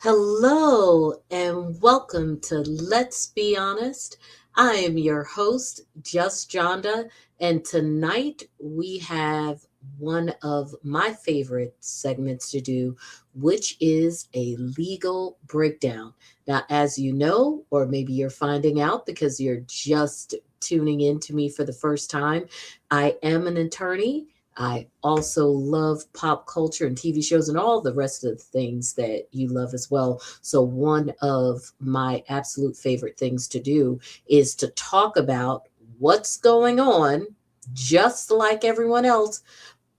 Hello and welcome to Let's Be Honest. I am your host, Johnda, and tonight we have one of my favorite segments to do, which is a legal breakdown. Now, as you know, or maybe you're finding out because you're just tuning in to me for the first time, I am an attorney. I also love pop culture and TV shows and all the rest of the things that you love as well. So, one of my absolute favorite things to do is to talk about what's going on, just like everyone else,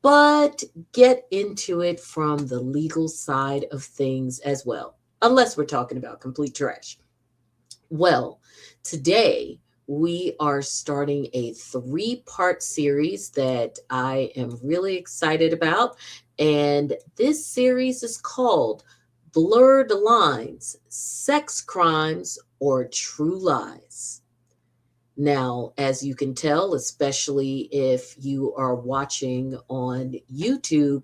but get into it from the legal side of things as well, unless we're talking about complete trash. Well, today we are starting a three-part series that I am really excited about. And this series is called Blurred Lines, Sex Crimes or True Lies. Now, as you can tell, especially if you are watching on YouTube,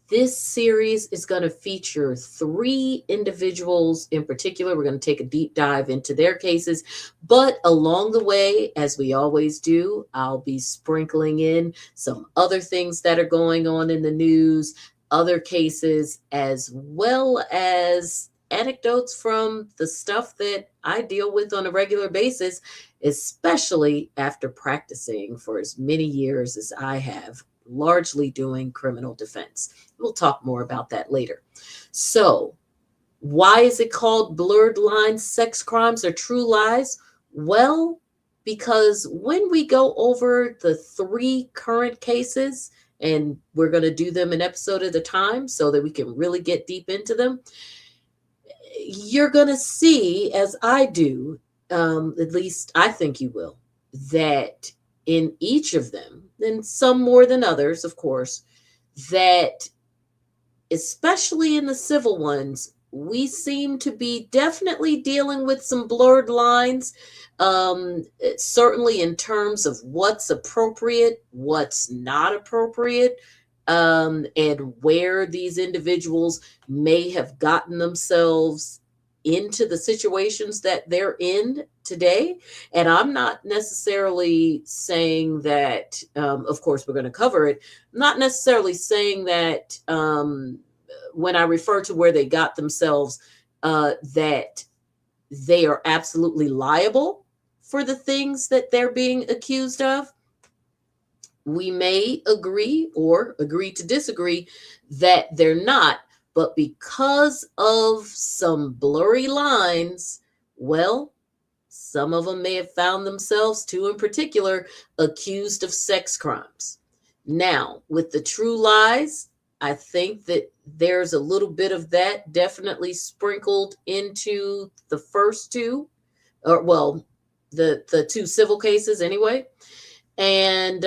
this series is going to feature three individuals in particular. We're going to take a deep dive into their cases. But along the way, as we always do, I'll be sprinkling in some other things that are going on in the news, other cases, as well as anecdotes from the stuff that I deal with on a regular basis, especially after practicing for as many years as I have, largely doing criminal defense. We'll talk more about that later. So, why is it called Blurred Lines, Sex Crimes, or True Lies? Well, because when we go over the three current cases, and we're going to do them an episode at a time so that we can really get deep into them, you're going to see, as I do, at least I think you will, that in each of them, and some more than others, of course, that especially in the civil ones, we seem to be definitely dealing with some blurred lines, certainly in terms of what's appropriate, what's not appropriate, and where these individuals may have gotten themselves into the situations that they're in today. And I'm not necessarily saying that, of course, we're going to cover it. I'm not necessarily saying that when I refer to where they got themselves, that they are absolutely liable for the things that they're being accused of. We may agree or agree to disagree that they're not, but because of some blurry lines, well, some of them may have found themselves, two in particular, accused of sex crimes. Now, with the true lies, I think that there's a little bit of that definitely sprinkled into the first two, or well, the two civil cases anyway. And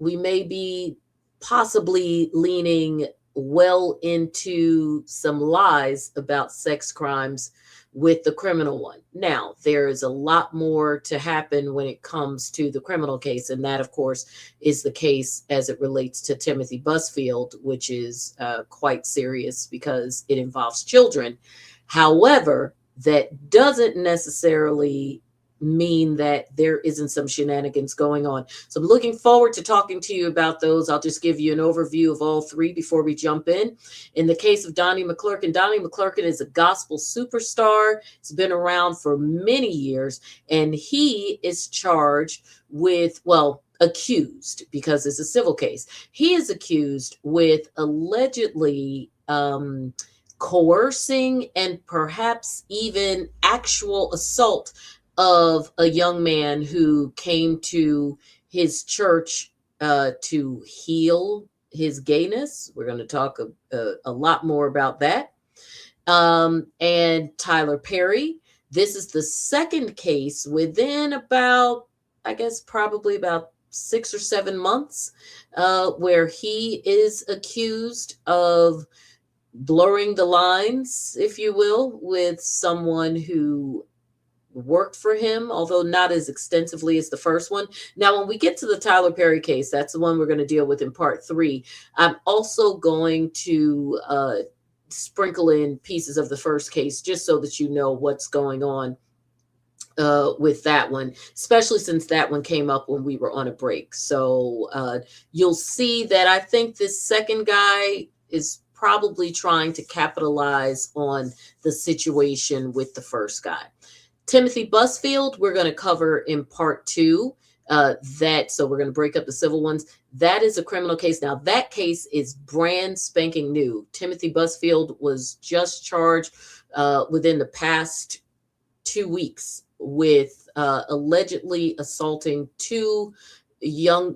we may be possibly leaning well into some lies about sex crimes with the criminal one. Now, there is a lot more to happen when it comes to the criminal case, and that, of course, is the case as it relates to Timothy Busfield, which is quite serious because it involves children. However, that doesn't necessarily mean that there isn't some shenanigans going on. So I'm looking forward to talking to you about those. I'll just give you an overview of all three before we jump in. In the case of Donnie McClurkin is a gospel superstar. He's been around for many years, and he is charged with, well, accused, because it's a civil case. He is accused with allegedly coercing and perhaps even actual assault of a young man who came to his church to heal his gayness. We're going to talk a lot more about that. And Tyler Perry. This is the second case within about, I guess, probably about 6 or 7 months, where he is accused of blurring the lines, if you will, with someone who worked for him, although not as extensively as the first one. Now, when we get to the Tyler Perry case, that's the one we're going to deal with in part 3. I'm also going to sprinkle in pieces of the first case just so that you know what's going on with that one, especially since that one came up when we were on a break. So you'll see that I think this second guy is probably trying to capitalize on the situation with the first guy. Timothy Busfield, we're going to cover in part two. So we're going to break up the civil ones. That is a criminal case. Now, that case is brand spanking new. Timothy Busfield was just charged within the past 2 weeks with allegedly assaulting two young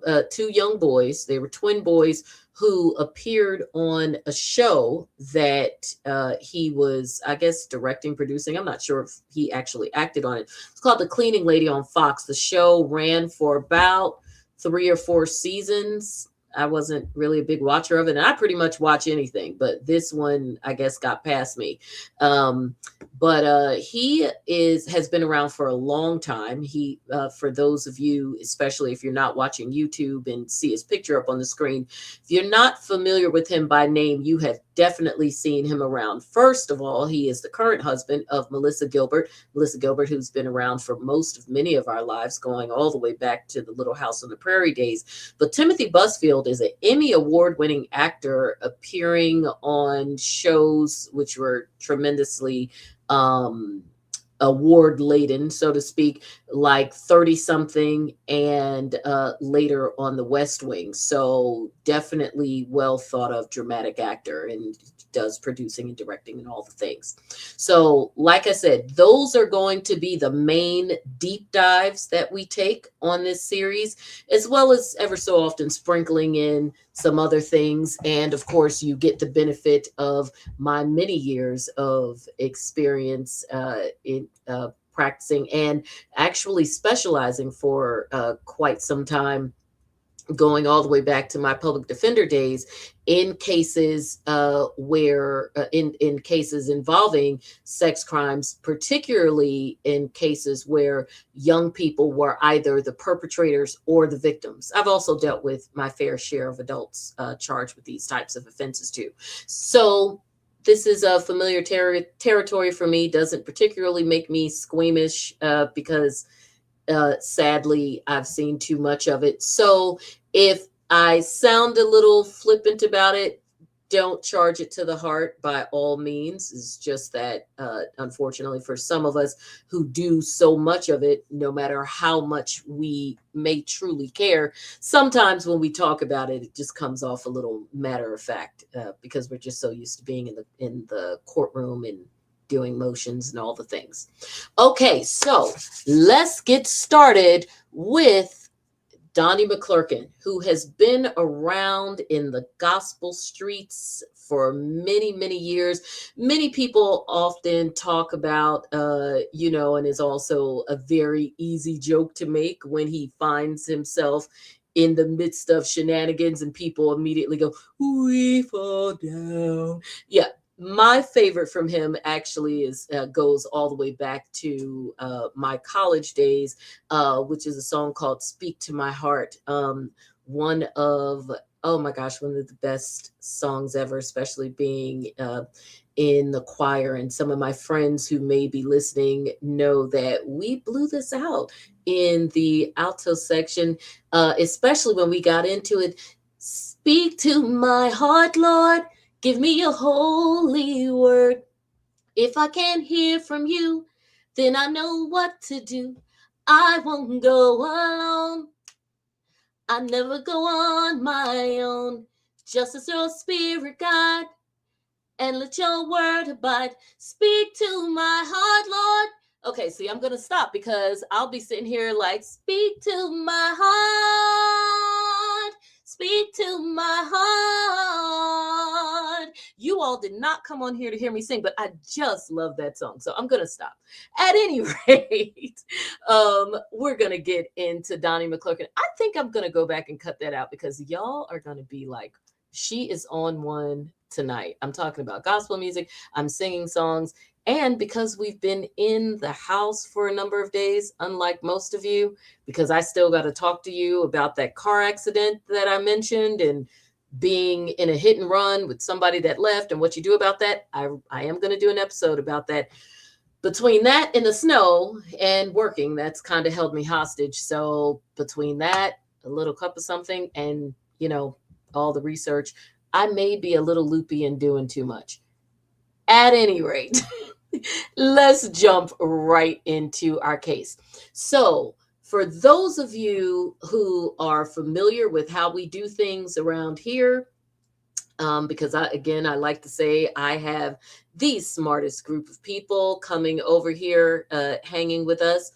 boys. They were twin boys who appeared on a show that he was, I guess, directing, producing. I'm not sure if he actually acted on it. It's called The Cleaning Lady on Fox. The show ran for about 3 or 4 seasons. I wasn't really a big watcher of it, and I pretty much watch anything, but this one, I guess, got past me. But he has been around for a long time. He, for those of you, especially if you're not watching YouTube and see his picture up on the screen, if you're not familiar with him by name, you have definitely seen him around. First of all, he is the current husband of Melissa Gilbert, who's been around for many of our lives, going all the way back to the Little House on the Prairie days. But Timothy Busfield is an Emmy award-winning actor appearing on shows which were tremendously award laden, so to speak, like 30 something and later on The West Wing. So definitely well thought of dramatic actor, and does producing and directing and all the things. So like I said, those are going to be the main deep dives that we take on this series, as well as ever so often sprinkling in some other things. And of course, you get the benefit of my many years of experience in practicing and actually specializing for quite some time, going all the way back to my public defender days, in cases in cases involving sex crimes, particularly in cases where young people were either the perpetrators or the victims. I've also dealt with my fair share of adults charged with these types of offenses too. So this is a familiar territory for me. Doesn't particularly make me squeamish because sadly, I've seen too much of it. So if I sound a little flippant about it, don't charge it to the heart by all means. It's just that, unfortunately, for some of us who do so much of it, no matter how much we may truly care, sometimes when we talk about it, it just comes off a little matter of fact because we're just so used to being in the courtroom and doing motions and all the things. Okay, so let's get started with Donnie McClurkin, who has been around in the gospel streets for many, many years. Many people often talk about, and is also a very easy joke to make when he finds himself in the midst of shenanigans and people immediately go, "We fall down." Yeah. My favorite from him actually goes all the way back to my college days, which is a song called "Speak to My Heart." One of Oh my gosh, one of the best songs ever, especially being in the choir. And some of my friends who may be listening know that we blew this out in the alto section, especially when we got into it. Speak to my heart, Lord. Give me your holy word. If I can't hear from you, then I know what to do. I won't go alone. I never go on my own. Just as your spirit guide, and let your word abide. Speak to my heart, Lord. Okay, see, I'm going to stop because I'll be sitting here like, speak to my heart. Speak to my heart. You all did not come on here to hear me sing, but I just love that song. So I'm going to stop. At any rate, we're going to get into Donnie McClurkin. I think I'm going to go back and cut that out because y'all are going to be like, she is on one tonight. I'm talking about gospel music. I'm singing songs. And because we've been in the house for a number of days, unlike most of you, because I still got to talk to you about that car accident that I mentioned and being in a hit and run with somebody that left and what you do about that. I am going to do an episode about that. Between that and the snow and working, that's kind of held me hostage. So between that, a little cup of something, and all the research, I may be a little loopy and doing too much. At any rate, let's jump right into our case. So, for those of you who are familiar with how we do things around here, because I like to say I have the smartest group of people coming over here, hanging with us.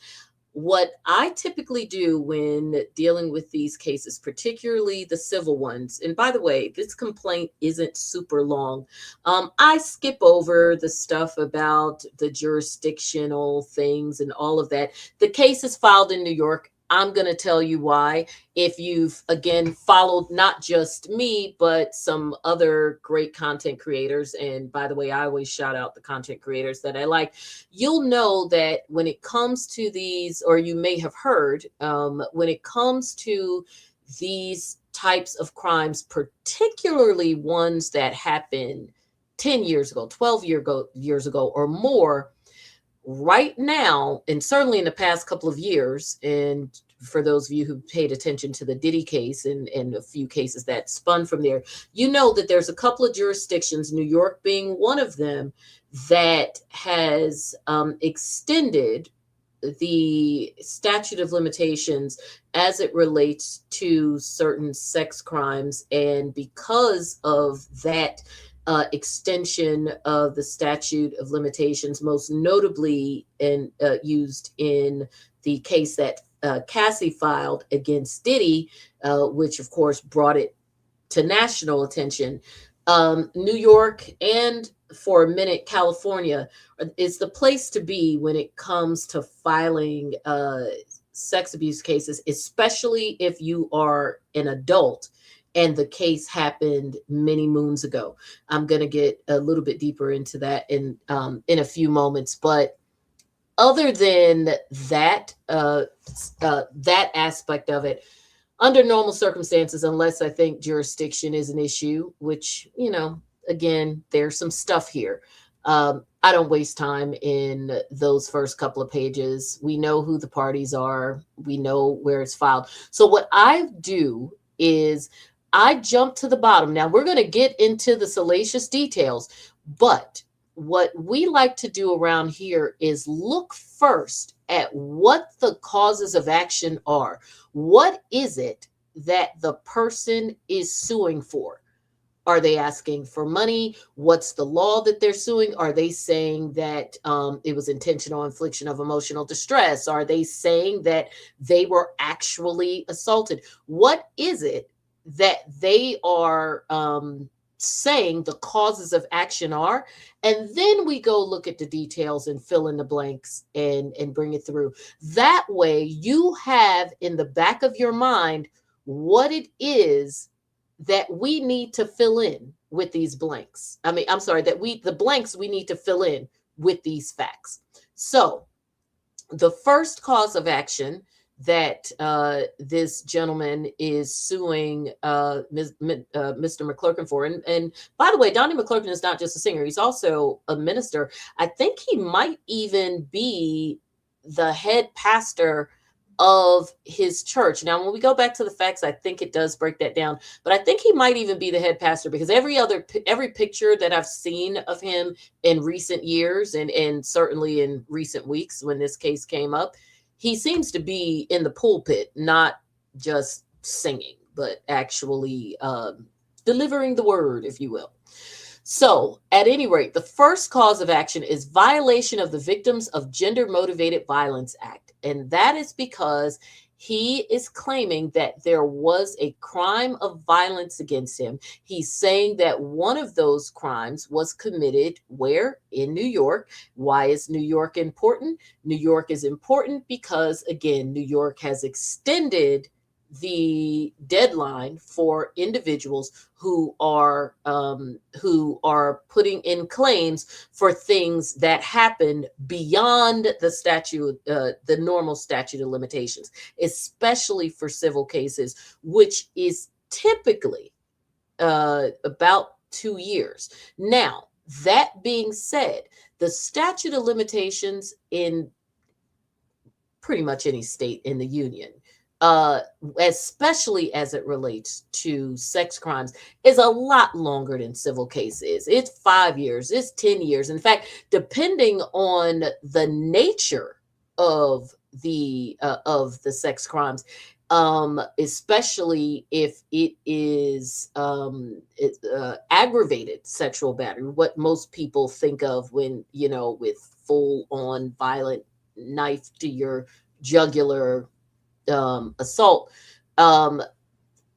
What I typically do when dealing with these cases, particularly the civil ones, and by the way, this complaint isn't super long. I skip over the stuff about the jurisdictional things and all of that. The case is filed in New York. I'm going to tell you why. If you've, again, followed not just me, but some other great content creators, and by the way, I always shout out the content creators that I like, you'll know that when it comes to these, or you may have heard, when it comes to these types of crimes, particularly ones that happened 10 years ago, 12 years ago, or more, right now, and certainly in the past couple of years, and for those of you who paid attention to the Diddy case and a few cases that spun from there, you know that there's a couple of jurisdictions, New York being one of them, that has extended the statute of limitations as it relates to certain sex crimes. And because of that extension of the statute of limitations, most notably used in the case that Cassie filed against Diddy, which of course brought it to national attention. New York and for a minute California is the place to be when it comes to filing sex abuse cases, especially if you are an adult and the case happened many moons ago. I'm going to get a little bit deeper into that in a few moments, but other than that, that aspect of it, under normal circumstances, unless I think jurisdiction is an issue, which, again, there's some stuff here. I don't waste time in those first couple of pages. We know who the parties are. We know where it's filed. So what I do is I jump to the bottom. Now, we're going to get into the salacious details, but what we like to do around here is look first at what the causes of action are. What is it that the person is suing for? Are they asking for money? What's the law that they're suing? Are they saying that it was intentional infliction of emotional distress? Are they saying that they were actually assaulted? What is it that they are saying the causes of action are? And then we go look at the details and fill in the blanks and bring it through. That way you have in the back of your mind what it is that we need to fill in with these blanks. The blanks we need to fill in with these facts. So the first cause of action that this gentleman is suing Mr. McClurkin for. And by the way, Donnie McClurkin is not just a singer. He's also a minister. I think he might even be the head pastor of his church. Now, when we go back to the facts, I think it does break that down, but I think he might even be the head pastor, because every picture that I've seen of him in recent years and certainly in recent weeks when this case came up, he seems to be in the pulpit, not just singing, but actually delivering the word, if you will. So, at any rate, the first cause of action is violation of the Victims of Gender Motivated Violence Act. And that is because he is claiming that there was a crime of violence against him. He's saying that one of those crimes was committed where? In New York. Why is New York important? New York is important because, again, New York has extended the deadline for individuals who are putting in claims for things that happen beyond the statute, the normal statute of limitations, especially for civil cases, which is typically about 2 years. Now, that being said, the statute of limitations in pretty much any state in the union, uh, especially as it relates to sex crimes, is a lot longer than civil cases. It's 5 years, it's 10 years. In fact, depending on the nature of the sex crimes, especially if it is aggravated sexual battery, what most people think of when, with full on violent knife to your jugular assault. Um,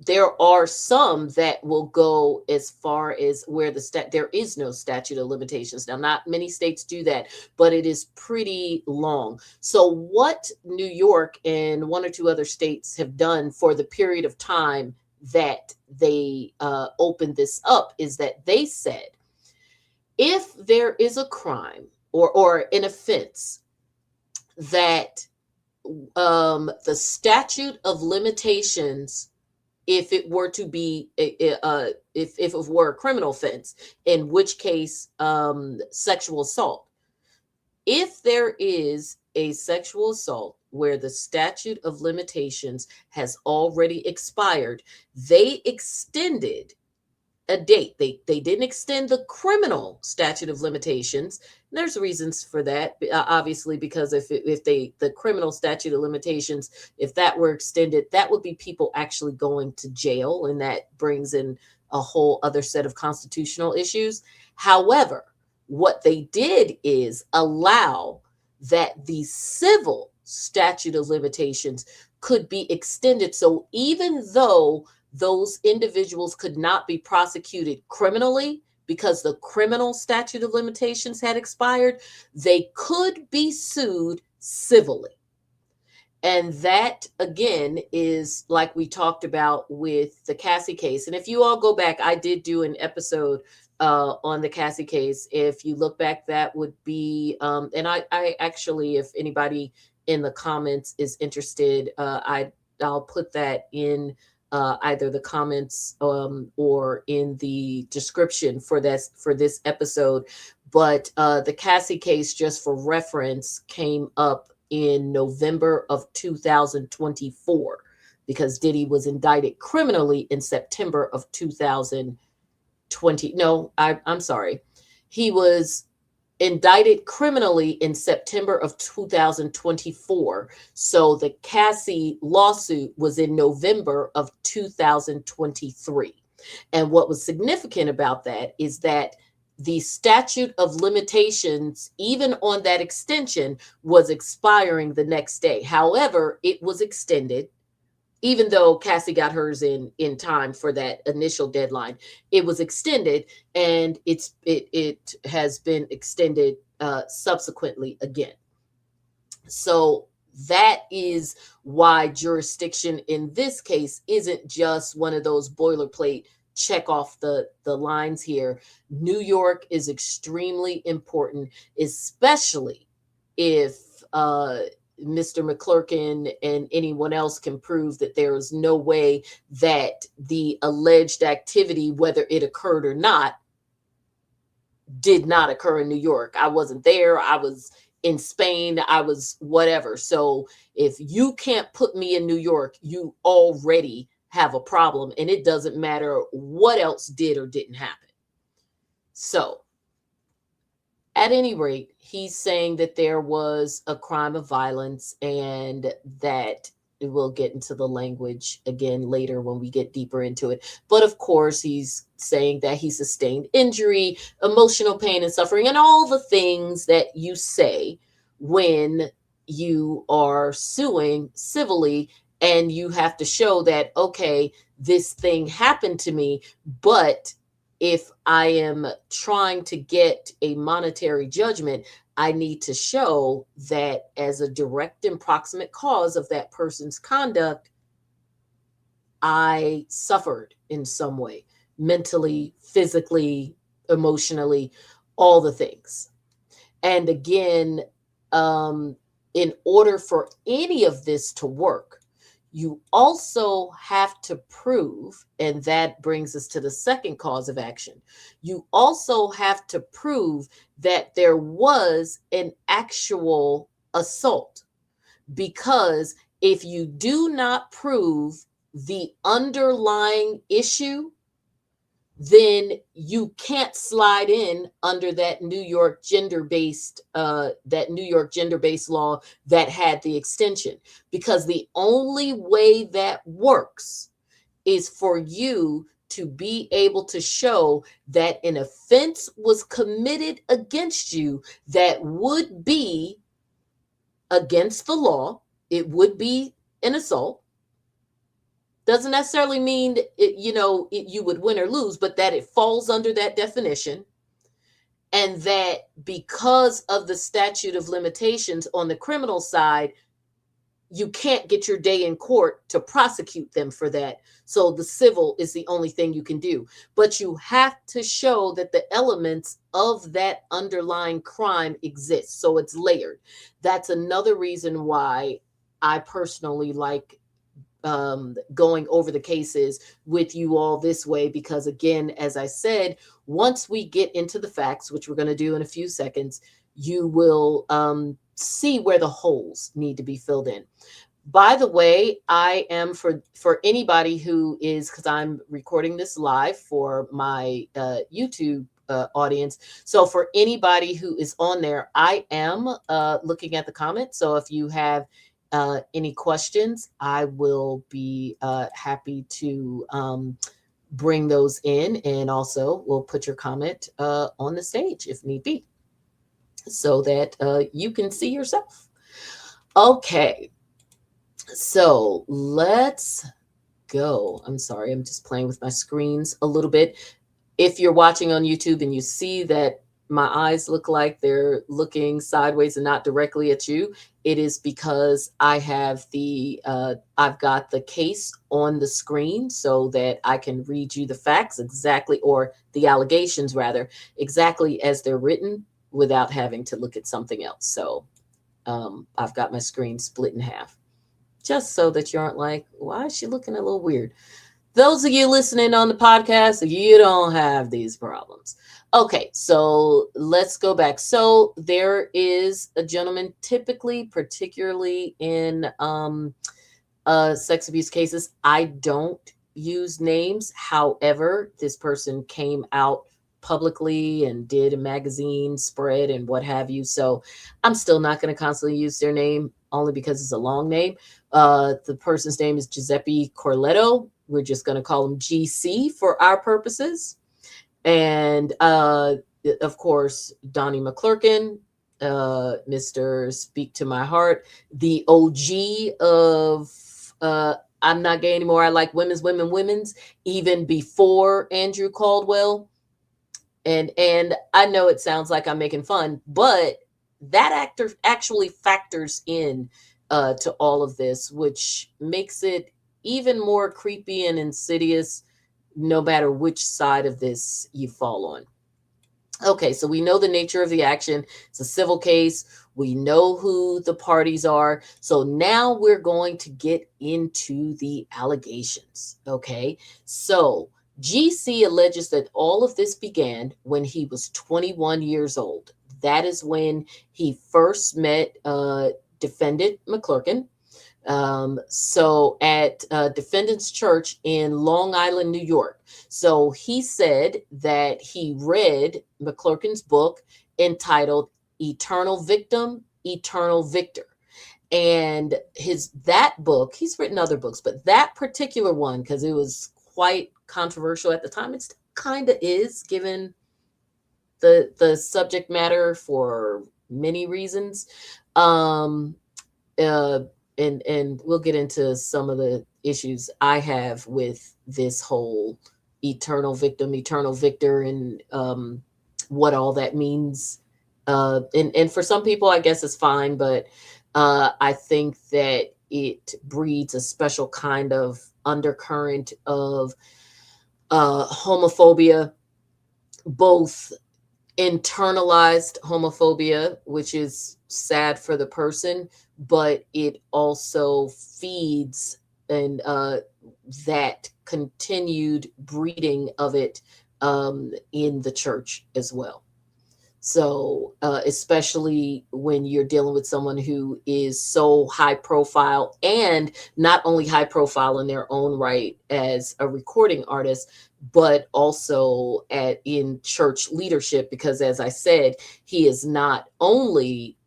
there are some that will go as far as where there is no statute of limitations. Now, not many states do that, but it is pretty long. So what New York and one or two other states have done for the period of time that they opened this up is that they said, if there is a crime or an offense that the statute of limitations, if it were to be if it were a criminal offense, in which case sexual assault, if there is a sexual assault where the statute of limitations has already expired, they extended a date. They didn't extend the criminal statute of limitations. There's reasons for that, obviously, because if the criminal statute of limitations, if that were extended, that would be people actually going to jail, and that brings in a whole other set of constitutional issues. However, what they did is allow that the civil statute of limitations could be extended. So even though those individuals could not be prosecuted criminally because the criminal statute of limitations had expired, they could be sued civilly. And that, again, is like we talked about with the Cassie case. And if you all go back, I did do an episode on the Cassie case. If you look back, that would be, and I actually, if anybody in the comments is interested, I'll put that in either the comments or in the description for this episode. But the Cassie case, just for reference, came up in November of 2024 because Diddy was indicted criminally in September of 2020. No, I'm sorry. He was indicted criminally in September of 2024. So the Cassie lawsuit was in November of 2023. And what was significant about that is that the statute of limitations, even on that extension, was expiring the next day. However, it was extended. Even though Cassie got hers in time for that initial deadline, it was extended, and it has been extended subsequently again. So that is why jurisdiction in this case isn't just one of those boilerplate check off the lines here. New York is extremely important, especially if Mr. McClurkin and anyone else can prove that there is no way that the alleged activity, whether it occurred or not, did not occur in New York. I wasn't there. I was in Spain. I was whatever. So if you can't put me in New York, you already have a problem, and it doesn't matter what else did or didn't happen. So at any rate, he's saying that there was a crime of violence, and that we'll get into the language again later when we get deeper into it. But of course, he's saying that he sustained injury, emotional pain and suffering, and all the things that you say when you are suing civilly, and you have to show that, okay, this thing happened to me, but if I am trying to get a monetary judgment, I need to show that as a direct and proximate cause of that person's conduct, I suffered in some way, mentally, physically, emotionally, all the things. And again, in order for any of this to work, You also have to prove, and that brings us to the second cause of action. You also have to prove that there was an actual assault, because if you do not prove the underlying issue, then you can't slide in under that New York gender-based law that had the extension, because the only way that works is for you to be able to show that an offense was committed against you that would be against the law. It would be an assault. Doesn't necessarily mean you would win or lose, but that it falls under that definition. And that because of the statute of limitations on the criminal side, you can't get your day in court to prosecute them for that. So the civil is the only thing you can do. But you have to show that the elements of that underlying crime exist. So it's layered. That's another reason why I personally like going over the cases with you all this way, because again, as I said, once we get into the facts, which we're going to do in a few seconds, you will see where the holes need to be filled in. By the way, I am for anybody who is, because I'm recording this live for my YouTube audience. So for anybody who is on there, I am looking at the comments. So if you have any questions, I will be happy to bring those in, and also we'll put your comment on the stage if need be, so that you can see yourself. Okay, so let's go. I'm sorry, I'm just playing with my screens a little bit. If you're watching on YouTube and you see that my eyes look like they're looking sideways and not directly at you, it is because I have I've got the case on the screen so that I can read you the facts exactly, or the allegations rather, exactly as they're written without having to look at something else. So I've got my screen split in half, just so that you aren't like, why is she looking a little weird? Those of you listening on the podcast, you don't have these problems. Okay, so let's go back. So there is a gentleman, typically, particularly in sex abuse cases, I don't use names. However, this person came out publicly and did a magazine spread and what have you. So I'm still not going to constantly use their name, only because it's a long name. The person's name is Giuseppe Corletto. We're just going to call him GC for our purposes. And of course, Donnie McClurkin, Mr. Speak to My Heart, the OG of I'm Not Gay Anymore, I Like Women's, even before Andrew Caldwell. And I know it sounds like I'm making fun, but that actor actually factors in to all of this, which makes it even more creepy and insidious, no matter which side of this you fall on. Okay, so we know the nature of the action. It's a civil case. We know who the parties are. So now we're going to get into the allegations. Okay, so GC alleges that all of this began when he was 21 years old. That is when he first met defendant McClurkin. So at defendant's church in Long Island, New York. So he said that he read McClurkin's book entitled Eternal Victim, Eternal Victor. And that book, he's written other books, but that particular one, because it was quite controversial at the time, it kind of is, given the subject matter for many reasons. And we'll get into some of the issues I have with this whole eternal victim, eternal victor, and what all that means. And for some people, I guess it's fine, but I think that it breeds a special kind of undercurrent of homophobia, both internalized homophobia, which is sad for the person, but it also feeds and that continued breeding of it in the church as well. So, especially when you're dealing with someone who is so high profile, and not only high profile in their own right as a recording artist, but also in church leadership, because as I said, he is not only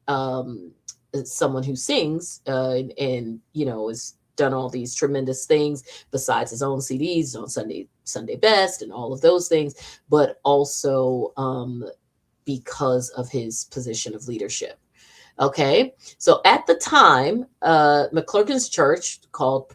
someone who sings and, has done all these tremendous things besides his own CDs on Sunday Best and all of those things, but also because of his position of leadership. Okay, so at the time, McClurkin's church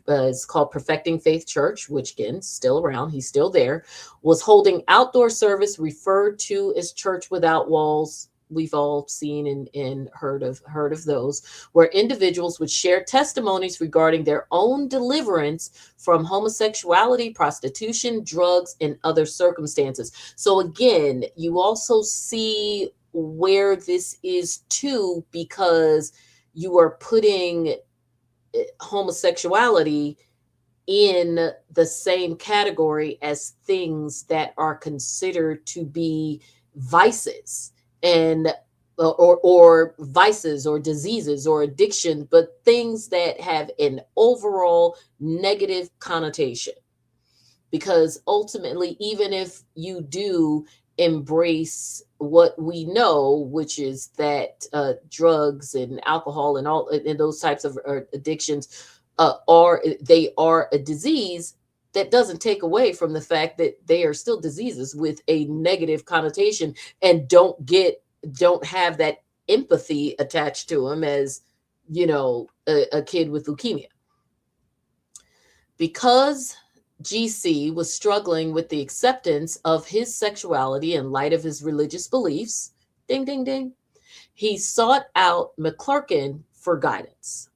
is called Perfecting Faith Church, which again, still around, he's still there, was holding outdoor service referred to as Church Without Walls. We've all seen and heard of those, where individuals would share testimonies regarding their own deliverance from homosexuality, prostitution, drugs, and other circumstances. So again, you also see where this is too, because you are putting homosexuality in the same category as things that are considered to be vices, and or vices or diseases or addiction, but things that have an overall negative connotation. Because ultimately, even if you do embrace what we know, which is that drugs and alcohol and all and those types of addictions are a disease, that doesn't take away from the fact that they are still diseases with a negative connotation, and don't have that empathy attached to them as a kid with leukemia. Because GC was struggling with the acceptance of his sexuality in light of his religious beliefs, ding, ding, ding, he sought out McClurkin for guidance.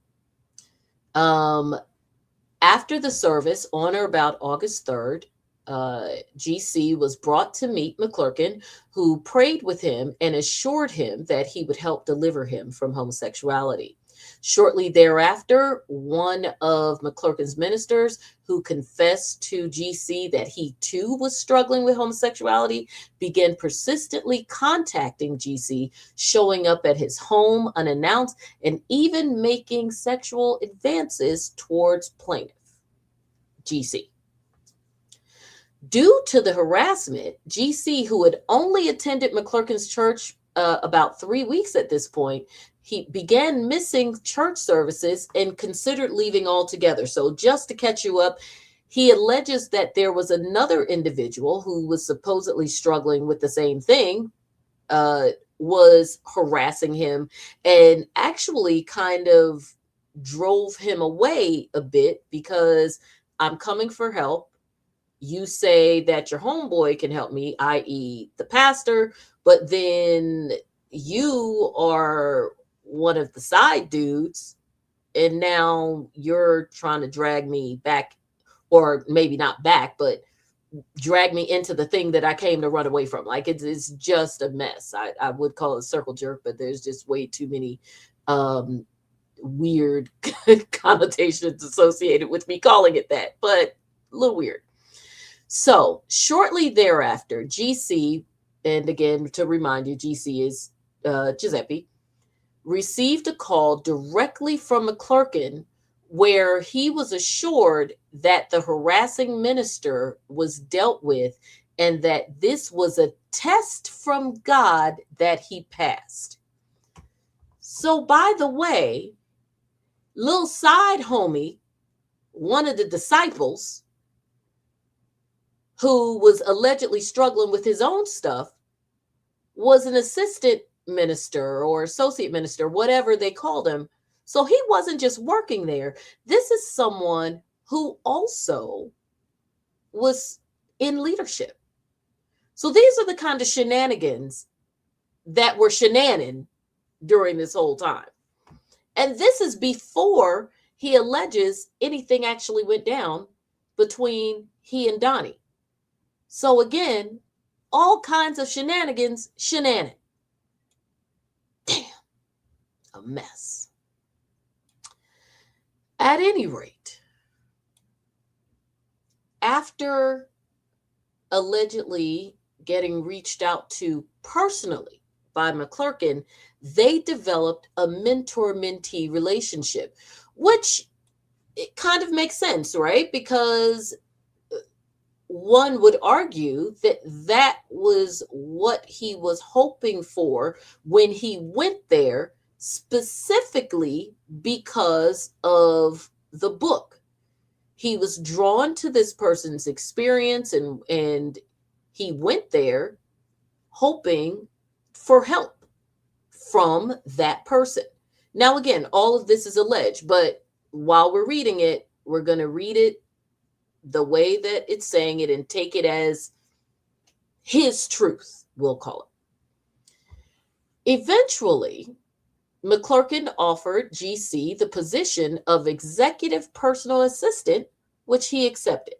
After the service, on or about August 3rd, GC was brought to meet McClurkin, who prayed with him and assured him that he would help deliver him from homosexuality. Shortly thereafter, one of McClurkin's ministers, who confessed to GC that he too was struggling with homosexuality, began persistently contacting GC, showing up at his home unannounced, and even making sexual advances towards plaintiff GC. Due to the harassment, GC, who had only attended McClurkin's church about 3 weeks at this point, he began missing church services and considered leaving altogether. So just to catch you up, he alleges that there was another individual who was supposedly struggling with the same thing, was harassing him, and actually kind of drove him away a bit, because I'm coming for help. You say that your homeboy can help me, i.e. the pastor, but then you are one of the side dudes, and now you're trying to drag me back, or maybe not back, but drag me into the thing that I came to run away from. Like it's just a mess. I would call it a circle jerk, but there's just way too many weird connotations associated with me calling it that, but a little weird. So shortly thereafter, GC, and again, to remind you, GC is Giuseppe, received a call directly from McClurkin, where he was assured that the harassing minister was dealt with and that this was a test from God that he passed. So, by the way, little side homie, one of the disciples, who was allegedly struggling with his own stuff, was an assistant minister or associate minister, whatever they called him. So he wasn't just working there. This is someone who also was in leadership. So these are the kind of shenanigans that were shenaning during this whole time. And this is before he alleges anything actually went down between he and Donnie. So again, all kinds of shenanigans, shenaning. Damn, a mess. At any rate, after allegedly getting reached out to personally by McClurkin, they developed a mentor-mentee relationship, which it kind of makes sense, right? Because one would argue that that was what he was hoping for when he went there, specifically because of the book. He was drawn to this person's experience, and he went there hoping for help from that person. Now, again, all of this is alleged, but while we're reading it, we're going to read it the way that it's saying it and take it as his truth, we'll call it. Eventually, McClurkin offered GC the position of executive personal assistant, which he accepted.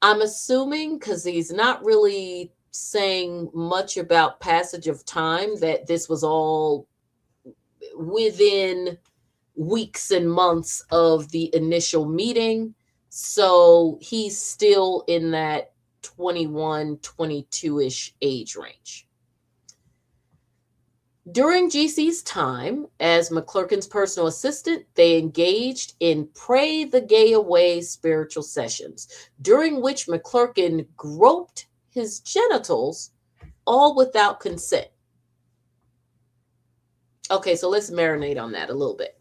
I'm assuming, because he's not really saying much about passage of time, that this was all within weeks and months of the initial meeting. So he's still in that 21, 22-ish age range. During GC's time as McClurkin's personal assistant, they engaged in Pray the Gay Away spiritual sessions, during which McClurkin groped his genitals, all without consent. Okay, so let's marinate on that a little bit.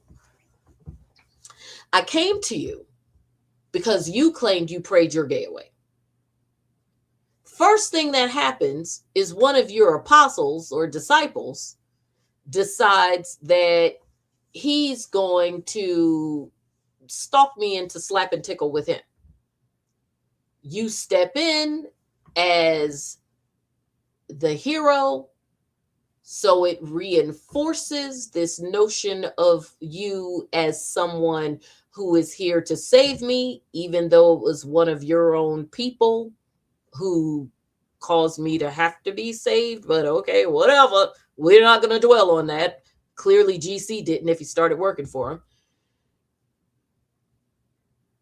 I came to you because you claimed you prayed your gay away. First thing that happens is one of your apostles or disciples decides that he's going to stalk me into slap and tickle with him. You step in as the hero, so it reinforces this notion of you as someone who is here to save me, even though it was one of your own people who caused me to have to be saved. But okay, whatever. We're not going to dwell on that. Clearly, GC didn't if he started working for him.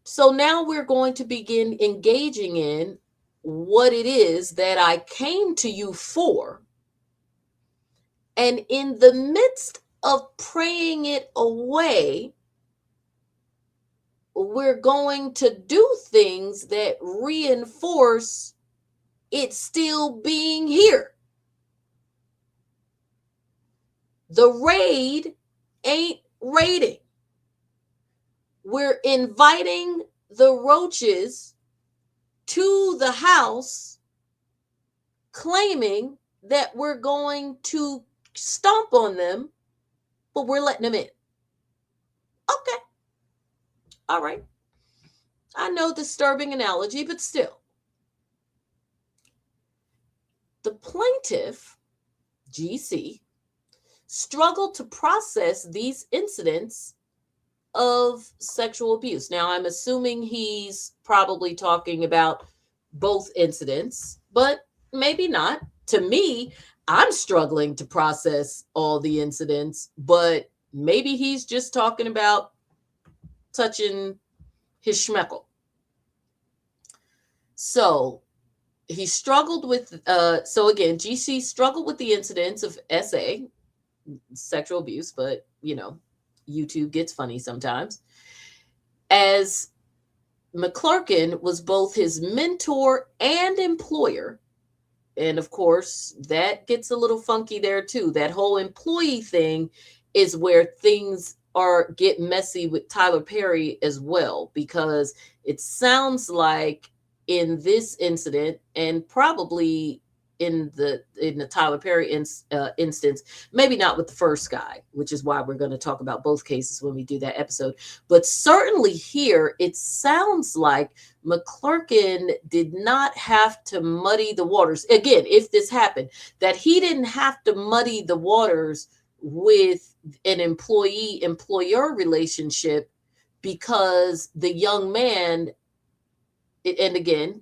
So now we're going to begin engaging in what it is that I came to you for. And in the midst of praying it away, we're going to do things that reinforce it still being here. The raid ain't raiding. We're inviting the roaches to the house, claiming that we're going to stomp on them, but we're letting them in. Okay. All right. I know, disturbing analogy, but still. The plaintiff, GC, struggled to process these incidents of sexual abuse. Now, I'm assuming he's probably talking about both incidents, but maybe not. To me, I'm struggling to process all the incidents, but maybe he's just talking about touching his schmeckle. So he struggled with, so again, GC struggled with the incidents of SA, sexual abuse, but you know, YouTube gets funny sometimes, as McClurkin was both his mentor and employer. And of course, that gets a little funky there too. That whole employee thing is where things get messy with Tyler Perry as well, because it sounds like in this incident, and probably in the Tyler Perry instance, maybe not with the first guy, which is why we're going to talk about both cases when we do that episode. But certainly here, it sounds like McClurkin did not have to muddy the waters. Again, if this happened, that he didn't have to muddy the waters with an employee-employer relationship, because the young man, and again,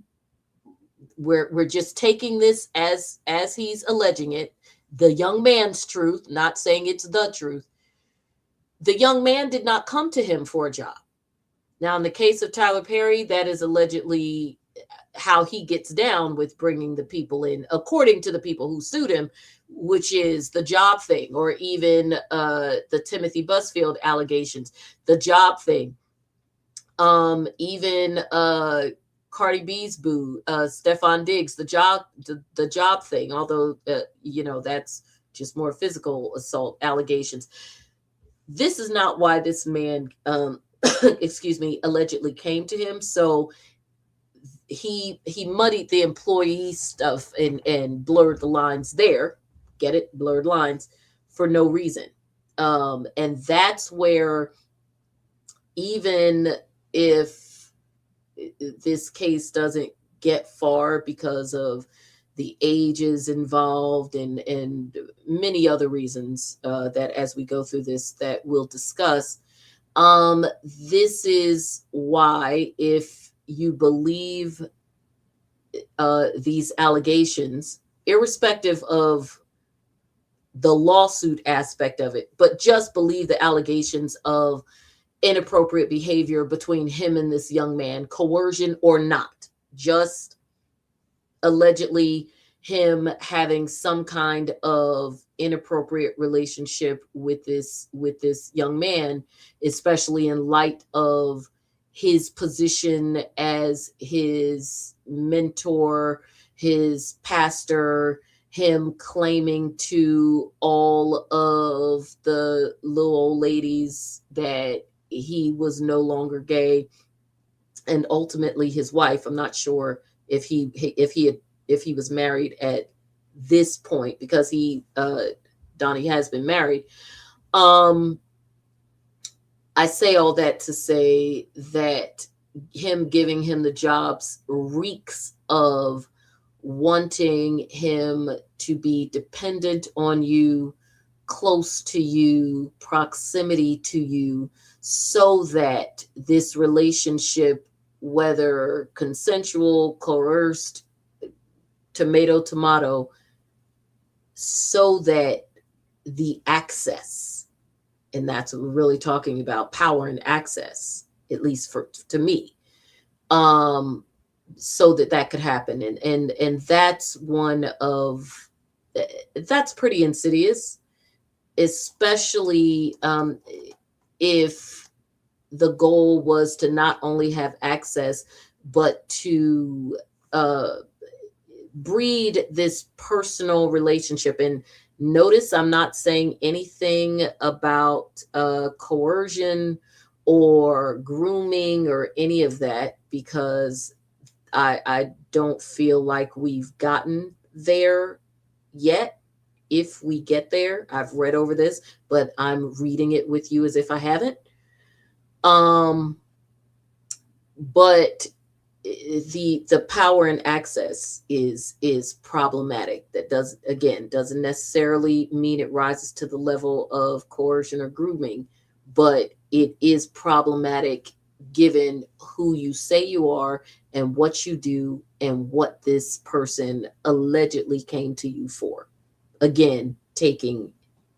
we're just taking this as he's alleging it, the young man's truth, not saying it's the truth. The young man did not come to him for a job. Now, in the case of Tyler Perry, that is allegedly how he gets down with bringing the people in, according to the people who sued him, which is the job thing, or even the Timothy Busfield allegations, the job thing. Even Cardi B's boo, Stefan Diggs, the job thing, although that's just more physical assault allegations. This is not why this man excuse me, allegedly came to him. So he muddied the employee stuff and blurred the lines there. Get it? Blurred lines for no reason. And that's where, even if this case doesn't get far because of the ages involved and many other reasons that as we go through this that we'll discuss, this is why, if you believe these allegations, irrespective of the lawsuit aspect of it, but just believe the allegations of inappropriate behavior between him and this young man, coercion or not, just allegedly him having some kind of inappropriate relationship with this young man, especially in light of his position as his mentor, his pastor, him claiming to all of the little old ladies that he was no longer gay, and ultimately his wife. I'm not sure if he was married at this point, because Donnie has been married. I say all that to say that him giving him the jobs reeks of wanting him to be dependent on you, close to you, proximity to you, so that this relationship, whether consensual, coerced, tomato, so that the access, and that's what we're really talking about, power and access, at least to me, so that could happen. And that's that's pretty insidious, especially if the goal was to not only have access, but to breed this personal relationship. And notice, I'm not saying anything about coercion or grooming or any of that, because I don't feel like we've gotten there yet. If we get there, I've read over this, but I'm reading it with you as if I haven't. But the power and access is problematic. That doesn't necessarily mean it rises to the level of coercion or grooming, but it is problematic given who you say you are and what you do and what this person allegedly came to you for. Again, taking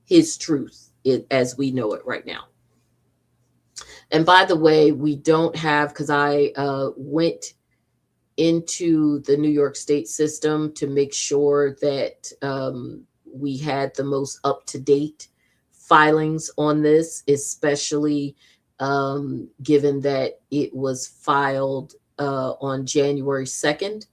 his truth as we know it right now. And by the way, we don't have, because I went into the New York State system to make sure that we had the most up-to-date filings on this, especially given that it was filed on January 2nd,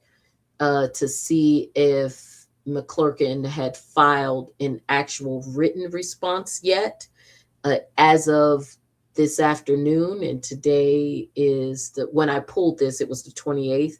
to see if McClurkin had filed an actual written response yet. As of this afternoon, and today is when I pulled this, it was the 28th.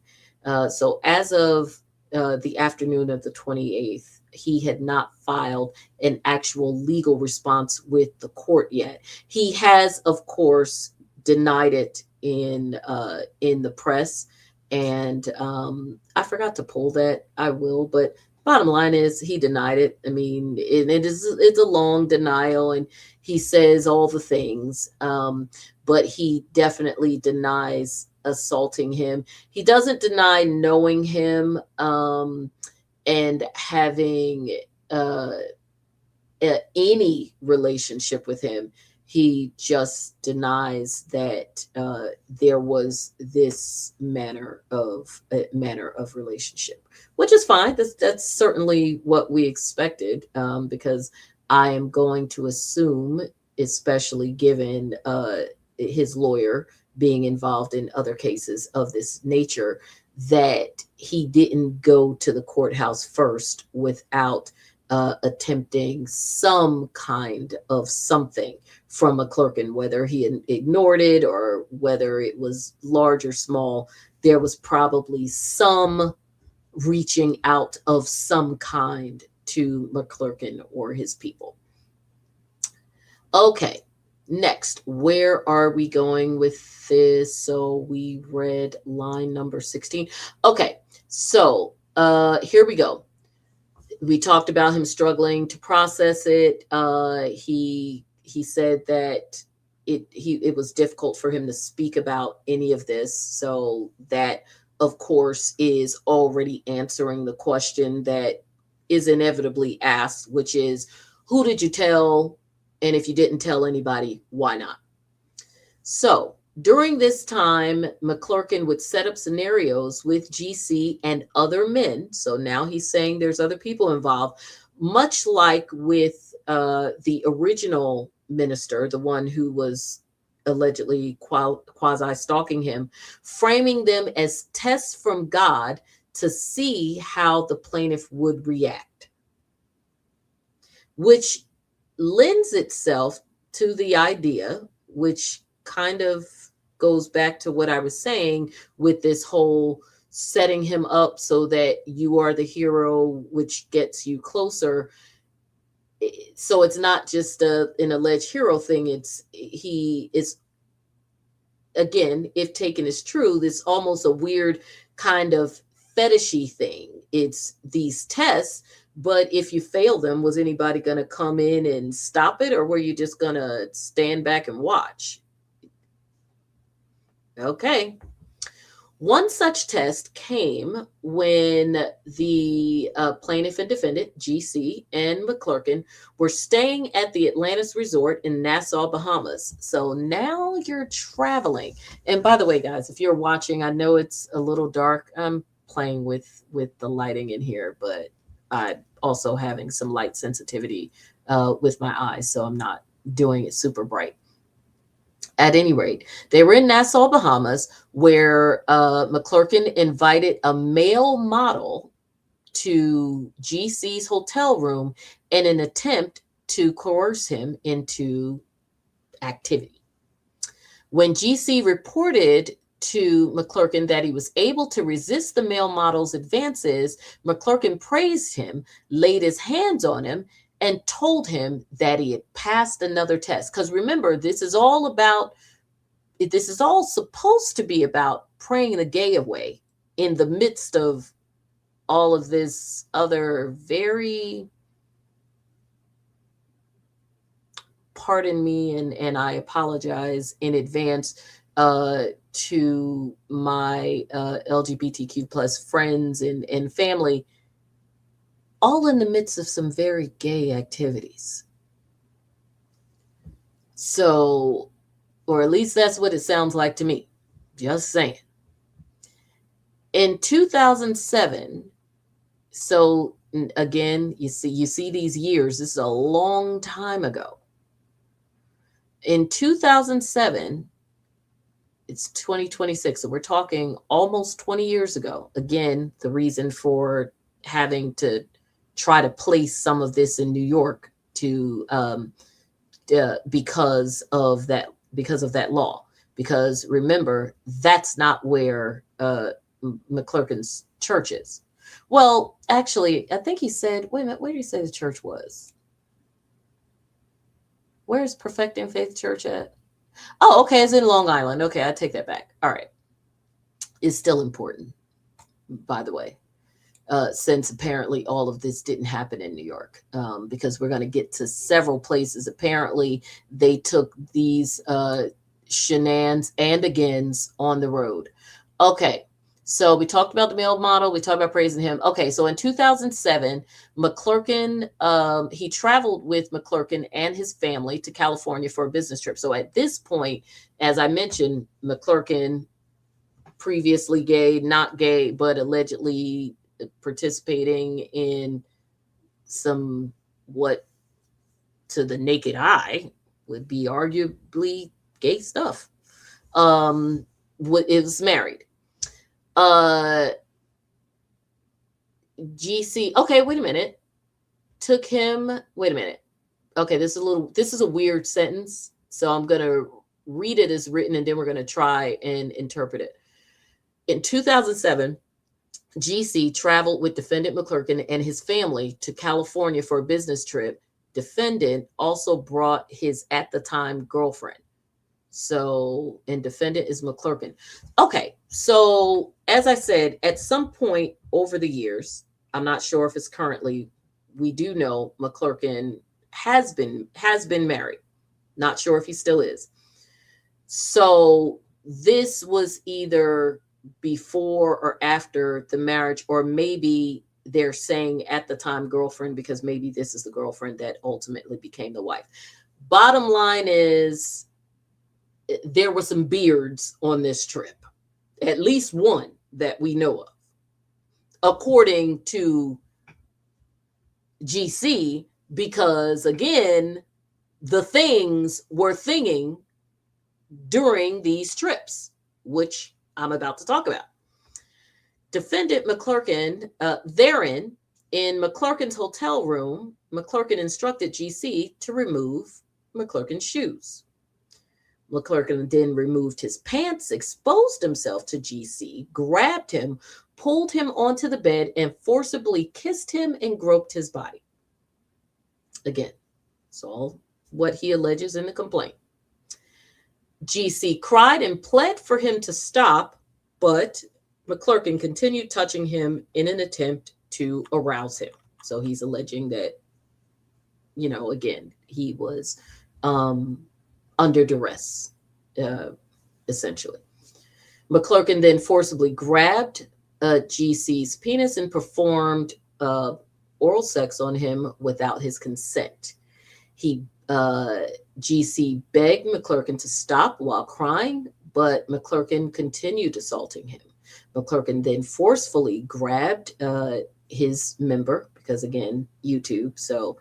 So as of the afternoon of the 28th, he had not filed an actual legal response with the court yet. He has, of course, denied it in the press, and I forgot to pull that. I will, but bottom line is he denied it. I mean, it's a long denial, and he says all the things, but he definitely denies assaulting him. He doesn't deny knowing him and having any relationship with him. He just denies that there was this manner of relationship, which is fine. That's certainly what we expected, because I am going to assume, especially given his lawyer being involved in other cases of this nature, that he didn't go to the courthouse first without attempting some kind of something from McClurkin, whether he ignored it or whether it was large or small. There was probably some reaching out of some kind to McClurkin or his people. Okay, next, where are we going with this? So we read line number 16. Okay, so here we go. We talked about him struggling to process it. He said that it was difficult for him to speak about any of this. So that, of course, is already answering the question that is inevitably asked, which is, who did you tell? And if you didn't tell anybody, why not? So during this time, McClurkin would set up scenarios with GC and other men. So now he's saying there's other people involved, much like with the original minister, the one who was allegedly quasi stalking him, framing them as tests from God to see how the plaintiff would react, which lends itself to the idea, which kind of goes back to what I was saying with this whole setting him up so that you are the hero, which gets you closer. So it's not just an alleged hero thing. He is, again, if taken as true, this almost a weird kind of fetishy thing. It's these tests, but if you fail them, was anybody going to come in and stop it, or were you just going to stand back and watch? Okay. One such test came when the plaintiff and defendant, GC and McClurkin, were staying at the Atlantis Resort in Nassau, Bahamas. So now you're traveling. And by the way, guys, if you're watching, I know it's a little dark. I'm playing with the lighting in here, but I'm also having some light sensitivity with my eyes, so I'm not doing it super bright. At any rate, they were in Nassau, Bahamas, where McClurkin invited a male model to GC's hotel room in an attempt to coerce him into activity. When GC reported to McClurkin that he was able to resist the male model's advances, McClurkin praised him, laid his hands on him, and told him that he had passed another test. Because remember, this is all supposed to be about praying the gay away in the midst of all of this other very, pardon me, and I apologize in advance to my LGBTQ plus friends and family, all in the midst of some very gay activities. So, or at least that's what it sounds like to me. Just saying. In 2007, so again, you see these years. This is a long time ago. In 2007, it's 2026, so we're talking almost 20 years ago. Again, the reason for having to try to place some of this in New York to because of that law. Because remember, that's not where McClurkin's church is. Well, actually, I think he said, wait a minute, where did he say the church was? Where's Perfecting Faith Church at? Oh, okay, it's in Long Island. Okay, I take that back. All right. It's still important, by the way, since apparently all of this didn't happen in New York, because we're going to get to several places. Apparently, they took these shenanigans and agains on the road. Okay, So we talked about the male model. We talked about praising him. Okay, so in 2007, McClurkin, he traveled with McClurkin and his family to California for a business trip. So at this point, as I mentioned, McClurkin, previously gay, not gay, but allegedly participating in some what to the naked eye would be arguably gay stuff. Is married. Uh GC. Okay, wait a minute. Took him. Wait a minute. Okay, this is a weird sentence. So I'm going to read it as written and then we're going to try and interpret it. In 2007, GC traveled with defendant McClurkin and his family to California for a business trip. Defendant also brought his at the time girlfriend. So, and defendant is McClurkin. Okay, so as I said, at some point over the years, I'm not sure if it's currently, we do know McClurkin has been married. Not sure if he still is. So this was either before or after the marriage, or maybe they're saying at the time girlfriend because maybe this is the girlfriend that ultimately became the wife. Bottom line is there were some beards on this trip, at least one that we know of, according to GC, because again, the things were thinging during these trips, which I'm about to talk about. Defendant McClurkin, therein, in McClurkin's hotel room, McClurkin instructed GC to remove McClurkin's shoes. McClurkin then removed his pants, exposed himself to GC, grabbed him, pulled him onto the bed, and forcibly kissed him and groped his body. Again, it's all what he alleges in the complaint. GC cried and pled for him to stop, but McClurkin continued touching him in an attempt to arouse him. So he's alleging that, again, he was under duress, essentially. McClurkin then forcibly grabbed GC's penis and performed oral sex on him without his consent. GC begged McClurkin to stop while crying, but McClurkin continued assaulting him. McClurkin then forcefully grabbed his member, because again, YouTube. So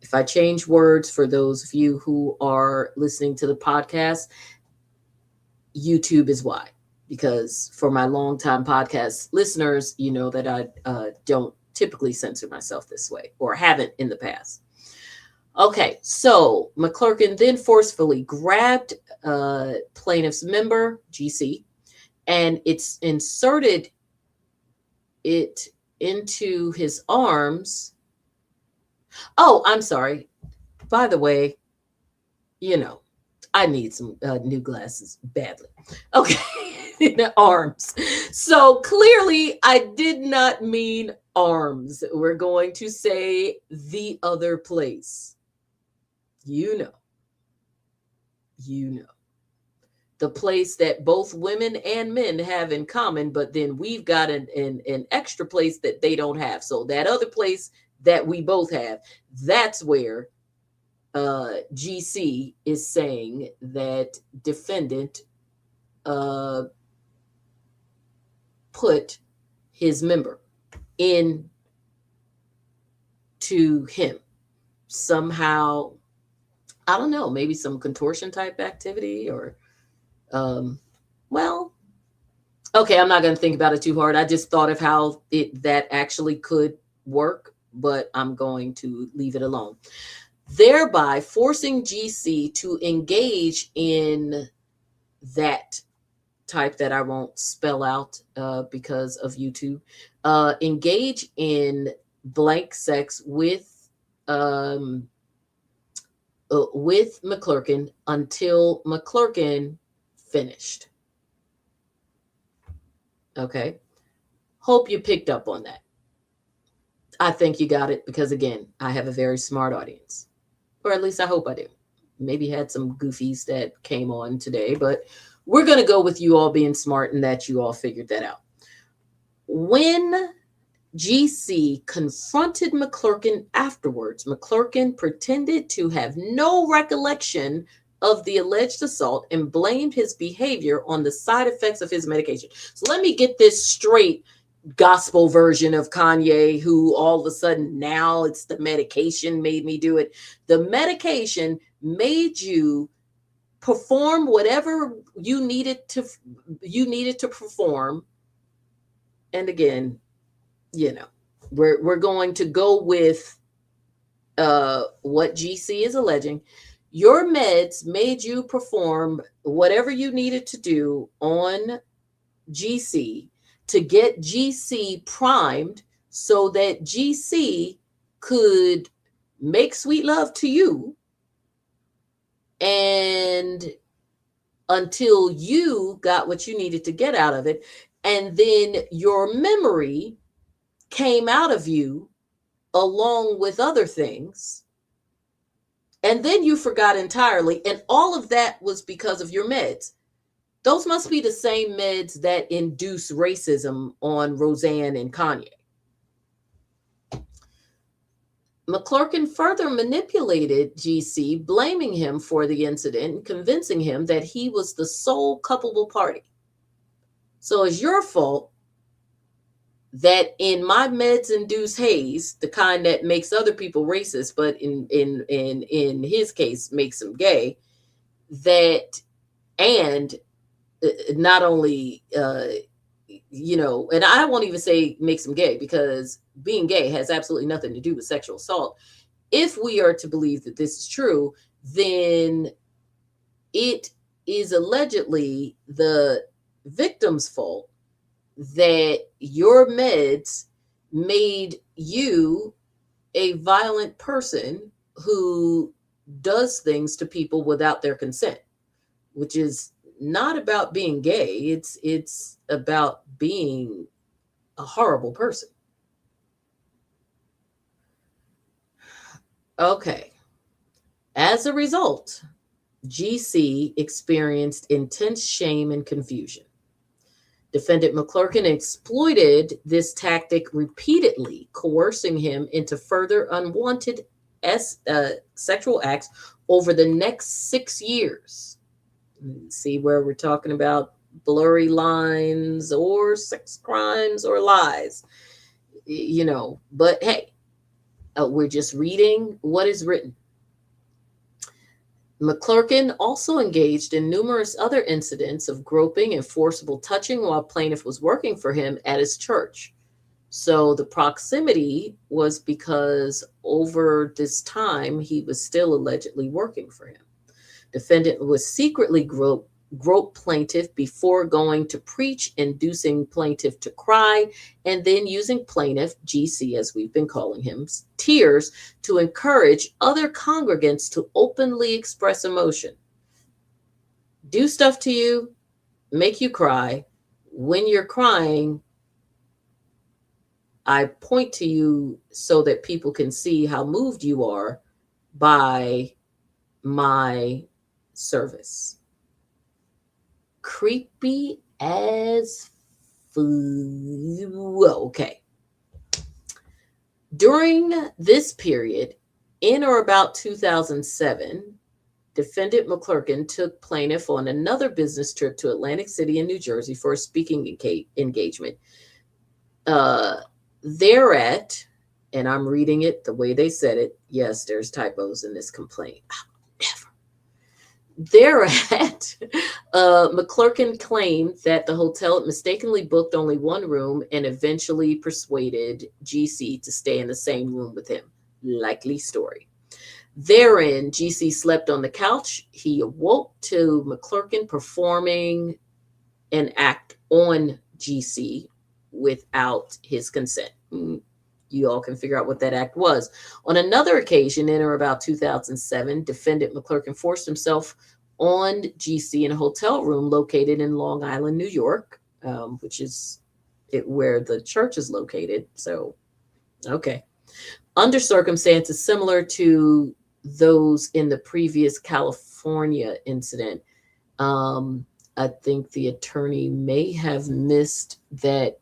if I change words for those of you who are listening to the podcast, YouTube is why. Because for my longtime podcast listeners, you know that I don't typically censor myself this way, or haven't in the past. Okay, so McClurkin then forcefully grabbed plaintiff's member, GC, and it's inserted it into his arms. Oh, I'm sorry. By the way, I need some new glasses badly. Okay, the arms. So clearly I did not mean arms. We're going to say the other place. You know. The place that both women and men have in common, but then we've got an extra place that they don't have. So that other place that we both have, that's where GC is saying that defendant put his member in to him somehow. I don't know, maybe some contortion type activity or okay, I'm not going to think about it too hard. I just thought of how that actually could work, but I'm going to leave it alone. Thereby forcing GC to engage in that type that I won't spell out because of YouTube, engage in blank sex with McClurkin until McClurkin finished. Okay. Hope you picked up on that. I think you got it because, again, I have a very smart audience. Or at least I hope I do. Maybe had some goofies that came on today, but we're going to go with you all being smart and that you all figured that out. When GC confronted McClurkin afterwards, McClurkin pretended to have no recollection of the alleged assault and blamed his behavior on the side effects of his medication. So let me get this straight, gospel version of Kanye, who all of a sudden now it's the medication made me do it. The medication made you perform whatever you needed to perform. And again, we're going to go with what GC is alleging. Your meds made you perform whatever you needed to do on GC to get GC primed so that GC could make sweet love to you, and until you got what you needed to get out of it, and then your memory came out of you along with other things, and then you forgot entirely, and all of that was because of your meds. Those must be the same meds that induce racism on Roseanne and Kanye. McClurkin further manipulated GC, blaming him for the incident and convincing him that he was the sole culpable party. So it's your fault that in my meds-induced haze, the kind that makes other people racist, but in his case makes him gay, that, and not only and I won't even say makes him gay, because being gay has absolutely nothing to do with sexual assault. If we are to believe that this is true, then it is allegedly the victim's fault that your meds made you a violent person who does things to people without their consent, which is not about being gay. It's about being a horrible person. Okay. As a result, GC experienced intense shame and confusion. Defendant McClurkin exploited this tactic repeatedly, coercing him into further unwanted sexual acts over the next 6 years. See where we're talking about blurry lines or sex crimes or lies, but hey, we're just reading what is written. McClurkin also engaged in numerous other incidents of groping and forcible touching while plaintiff was working for him at his church. So the proximity was because over this time, he was still allegedly working for him. Defendant was secretly groped plaintiff before going to preach, inducing plaintiff to cry, and then using plaintiff, GC as we've been calling him, tears to encourage other congregants to openly express emotion. Do stuff to you, make you cry. When you're crying, I point to you so that people can see how moved you are by my service. Creepy as okay. During this period, in or about 2007, defendant McClurkin took plaintiff on another business trip to Atlantic City and New Jersey for a speaking engagement. Thereat, and I'm reading it the way they said it. Yes, there's typos in this complaint. Thereat, McClurkin claimed that the hotel had mistakenly booked only one room and eventually persuaded GC to stay in the same room with him. Likely story. Therein, GC slept on the couch. He awoke to McClurkin performing an act on GC without his consent. You all can figure out what that act was. On another occasion, in or about 2007, defendant McClurkin forced himself on GC in a hotel room located in Long Island, New York, which is where the church is located. So, okay. Under circumstances similar to those in the previous California incident, I think the attorney may have missed that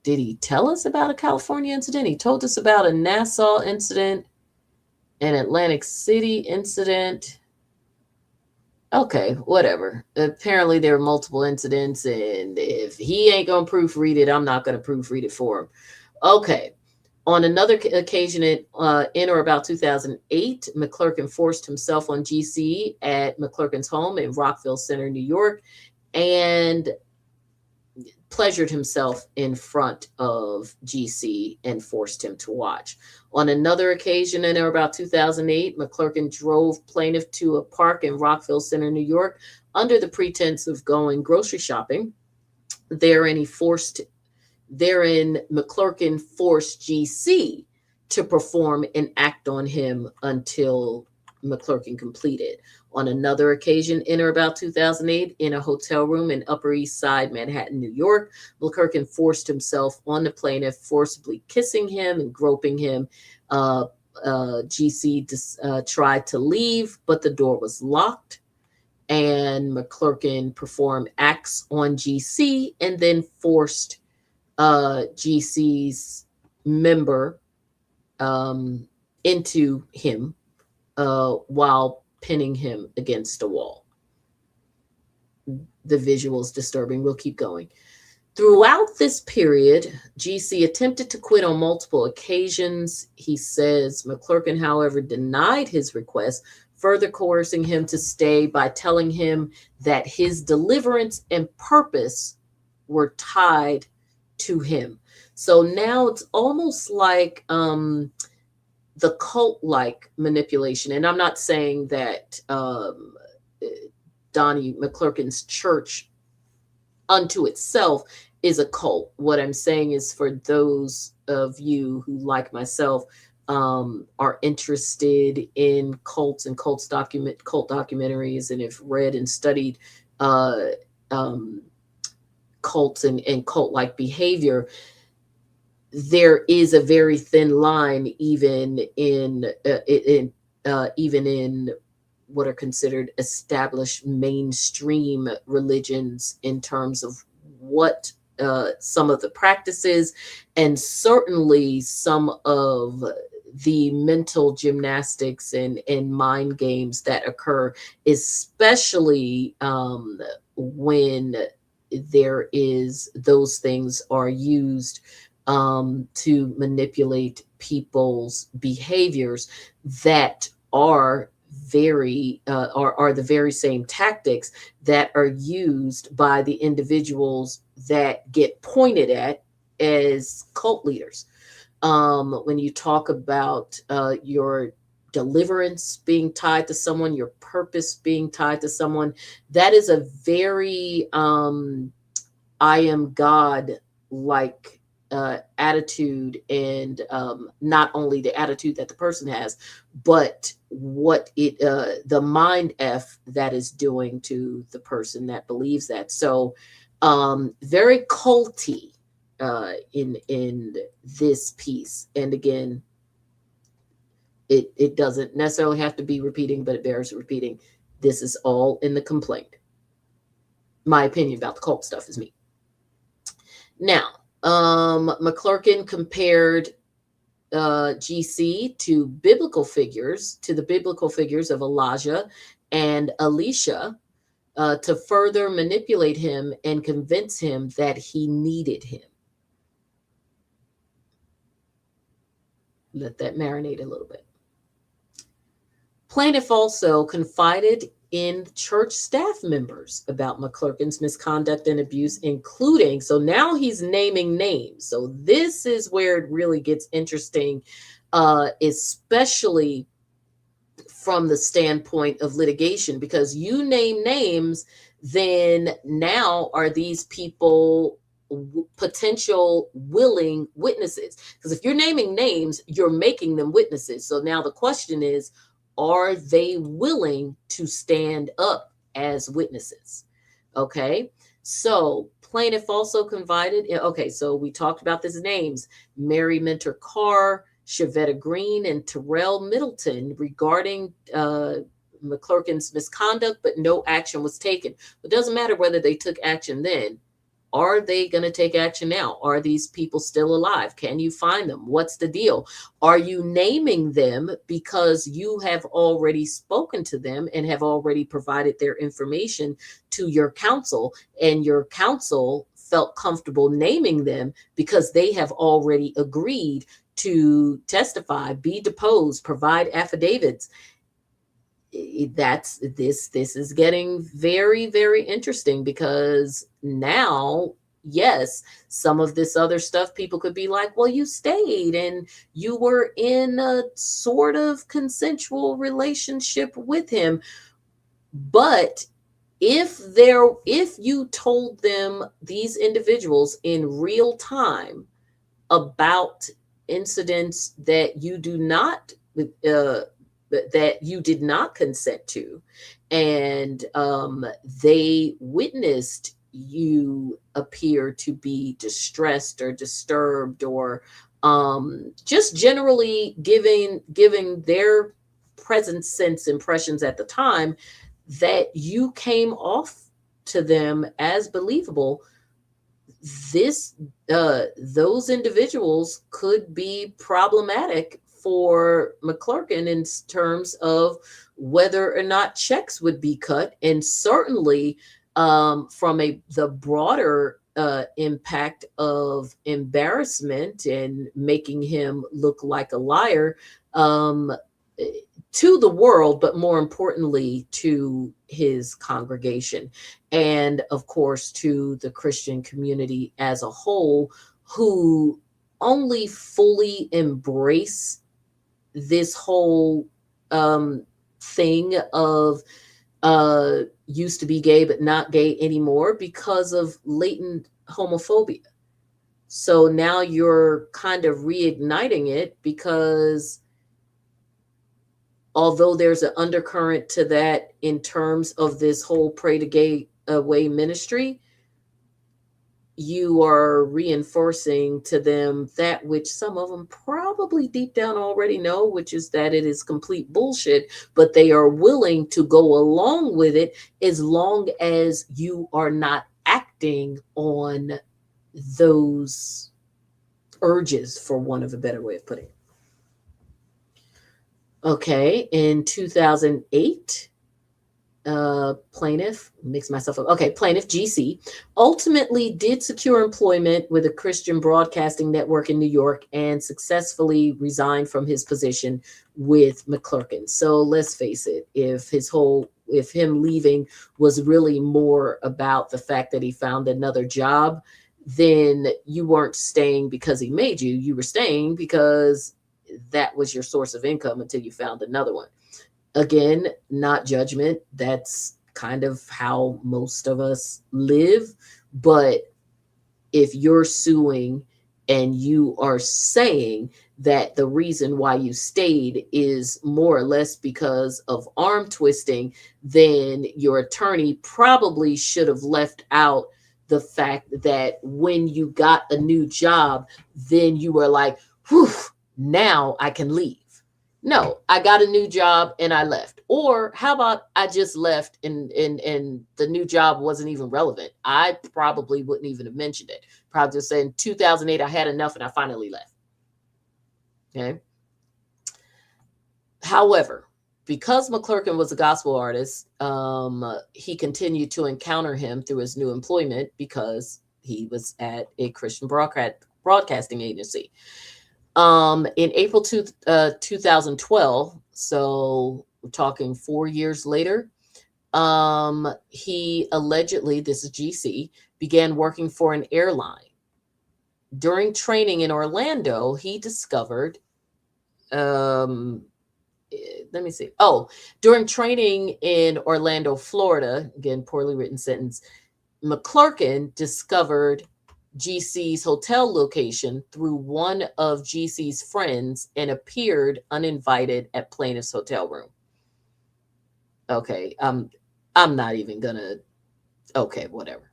Did he tell us about a California incident? He told us about a Nassau incident, an Atlantic City incident. Okay, whatever. Apparently there were multiple incidents, and if he ain't gonna proofread it, I'm not gonna proofread it for him. Okay. On another occasion, in or about 2008, McClurkin forced himself on GC at McClurkin's home in Rockville Center, New York, and pleasured himself in front of GC and forced him to watch. On another occasion, in or about 2008, McClurkin drove plaintiff to a park in Rockville Center, New York, under the pretense of going grocery shopping. Therein, McClurkin forced GC to perform an act on him until McClurkin completed. On another occasion, in or about 2008, in a hotel room in Upper East Side, Manhattan, New York, McClurkin forced himself on the plaintiff, forcibly kissing him and groping him. GC tried to leave, but the door was locked, and McClurkin performed acts on GC and then forced GC's member into him while pinning him against a wall. The visual's disturbing. We'll keep going. Throughout this period, GC attempted to quit on multiple occasions. He says McClurkin, however, denied his request, further coercing him to stay by telling him that his deliverance and purpose were tied to him. So now it's almost like the cult-like manipulation. And I'm not saying that Donnie McClurkin's church unto itself is a cult. What I'm saying is, for those of you who, like myself, are interested in cults and cult documentaries, and have read and studied cults and cult-like behavior, there is a very thin line, even in what are considered established mainstream religions, in terms of what some of the practices, and certainly some of the mental gymnastics and mind games that occur, especially when those things are used to manipulate people's behaviors, that are the very same tactics that are used by the individuals that get pointed at as cult leaders. When you talk about your deliverance being tied to someone, your purpose being tied to someone, that is a very I am God like attitude, and not only the attitude that the person has, but what the mind F that is doing to the person that believes that. So very culty in this piece. And again, it doesn't necessarily have to be repeating, but it bears repeating. This is all in the complaint. My opinion about the cult stuff is me. Now, McClurkin compared GC to the biblical figures of Elijah and Elisha, to further manipulate him and convince him that he needed him. Let that marinate a little bit. Plaintiff also confided in church staff members about McClurkin's misconduct and abuse, including, so now he's naming names. So this is where it really gets interesting, especially from the standpoint of litigation, because you name names, then now are these people potential willing witnesses? Because if you're naming names, you're making them witnesses. So now the question is, are they willing to stand up as witnesses? Okay, so plaintiff also confided, okay, so we talked about these names: Mary Minter Carr, Shavetta Green, and Terrell Middleton, regarding McClurkin's misconduct, but no action was taken. It doesn't matter whether they took action then. Are they going to take action now? Are these people still alive? Can you find them? What's the deal? Are you naming them because you have already spoken to them and have already provided their information to your counsel, and your counsel felt comfortable naming them because they have already agreed to testify, be deposed, provide affidavits? That's this is getting very, very interesting, because now, yes, some of this other stuff, people could be like, well, you stayed and you were in a sort of consensual relationship with him. But if you told them, these individuals, in real time about incidents that you do not that you did not consent to, and they witnessed you appear to be distressed or disturbed, or just generally giving their present sense impressions at the time, that you came off to them as believable, this those individuals could be problematic for McClurkin in terms of whether or not checks would be cut, and certainly from the broader impact of embarrassment and making him look like a liar, um, to the world, but more importantly to his congregation, and of course to the Christian community as a whole, who only fully embrace this whole thing of used to be gay but not gay anymore because of latent homophobia. So now you're kind of reigniting it, because although there's an undercurrent to that in terms of this whole Pray to Gay Away ministry, you are reinforcing to them that which some of them probably deep down already know, which is that it is complete bullshit, but they are willing to go along with it as long as you are not acting on those urges, for want of a better way of putting it. Okay, in 2008, plaintiff, mix myself up. Okay, plaintiff GC ultimately did secure employment with a Christian broadcasting network in New York and successfully resigned from his position with McClurkin. So let's face it, if him leaving was really more about the fact that he found another job, then you weren't staying because he made you. You were staying because that was your source of income until you found another one. Again, not judgment. That's kind of how most of us live. But if you're suing and you are saying that the reason why you stayed is more or less because of arm twisting, then your attorney probably should have left out the fact that when you got a new job, then you were like, whew, now I can leave. No, I got a new job and I left. Or how about I just left and the new job wasn't even relevant? I probably wouldn't even have mentioned it. Probably just saying 2008, I had enough and I finally left. Okay. However, because McClurkin was a gospel artist, he continued to encounter him through his new employment because he was at a Christian broadcasting agency. In April 2012, so we're talking 4 years later, he allegedly, this is GC, began working for an airline. During training in Orlando, he discovered, let me see. Oh, during training in Orlando, Florida, again, poorly written sentence, McClurkin discovered GC's hotel location through one of GC's friends and appeared uninvited at plaintiff's hotel room. Okay, I'm not even gonna, okay, whatever.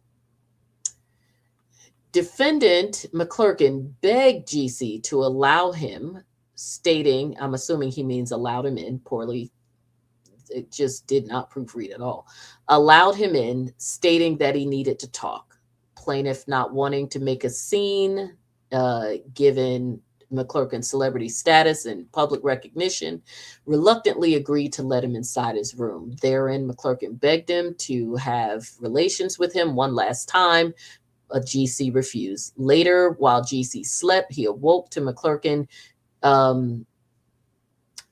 Defendant McClurkin begged GC to allow him, stating, I'm assuming he means allowed him in, poorly, it just did not proofread at all, allowed him in, stating that he needed to talk. plaintiff, not wanting to make a scene, given McClurkin's celebrity status and public recognition, reluctantly agreed to let him inside his room. Therein, McClurkin begged him to have relations with him one last time. GC refused. Later, while GC slept, he awoke to McClurkin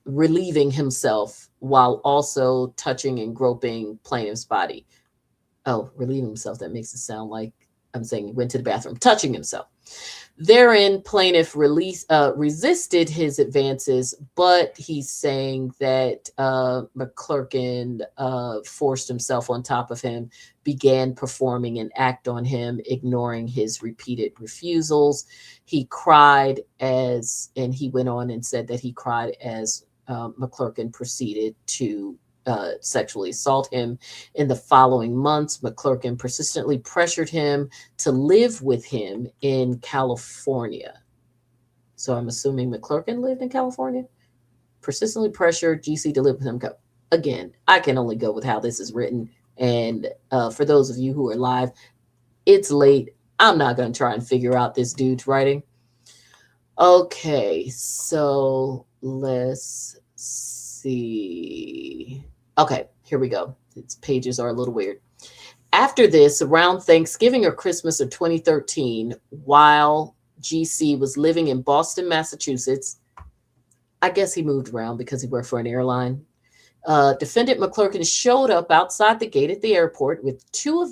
relieving himself while also touching and groping plaintiff's body. Oh, relieving himself. That makes it sound like I'm saying he went to the bathroom, touching himself. Therein, plaintiff resisted his advances, but he's saying that McClurkin forced himself on top of him, began performing an act on him, ignoring his repeated refusals. He cried and he went on and said that he cried as McClurkin proceeded to sexually assault him. In the following months, McClurkin persistently pressured him to live with him in California. So I'm assuming McClurkin lived in California. Persistently pressured GC to live with him. Again, I can only go with how this is written. And for those of you who are live, it's late. I'm not going to try and figure out this dude's writing. Okay, so let's see. Okay, here we go. Its pages are a little weird. After this, around Thanksgiving or Christmas of 2013, while GC was living in Boston, Massachusetts, I guess he moved around because he worked for an airline. Defendant McClurkin showed up outside the gate at the airport with two of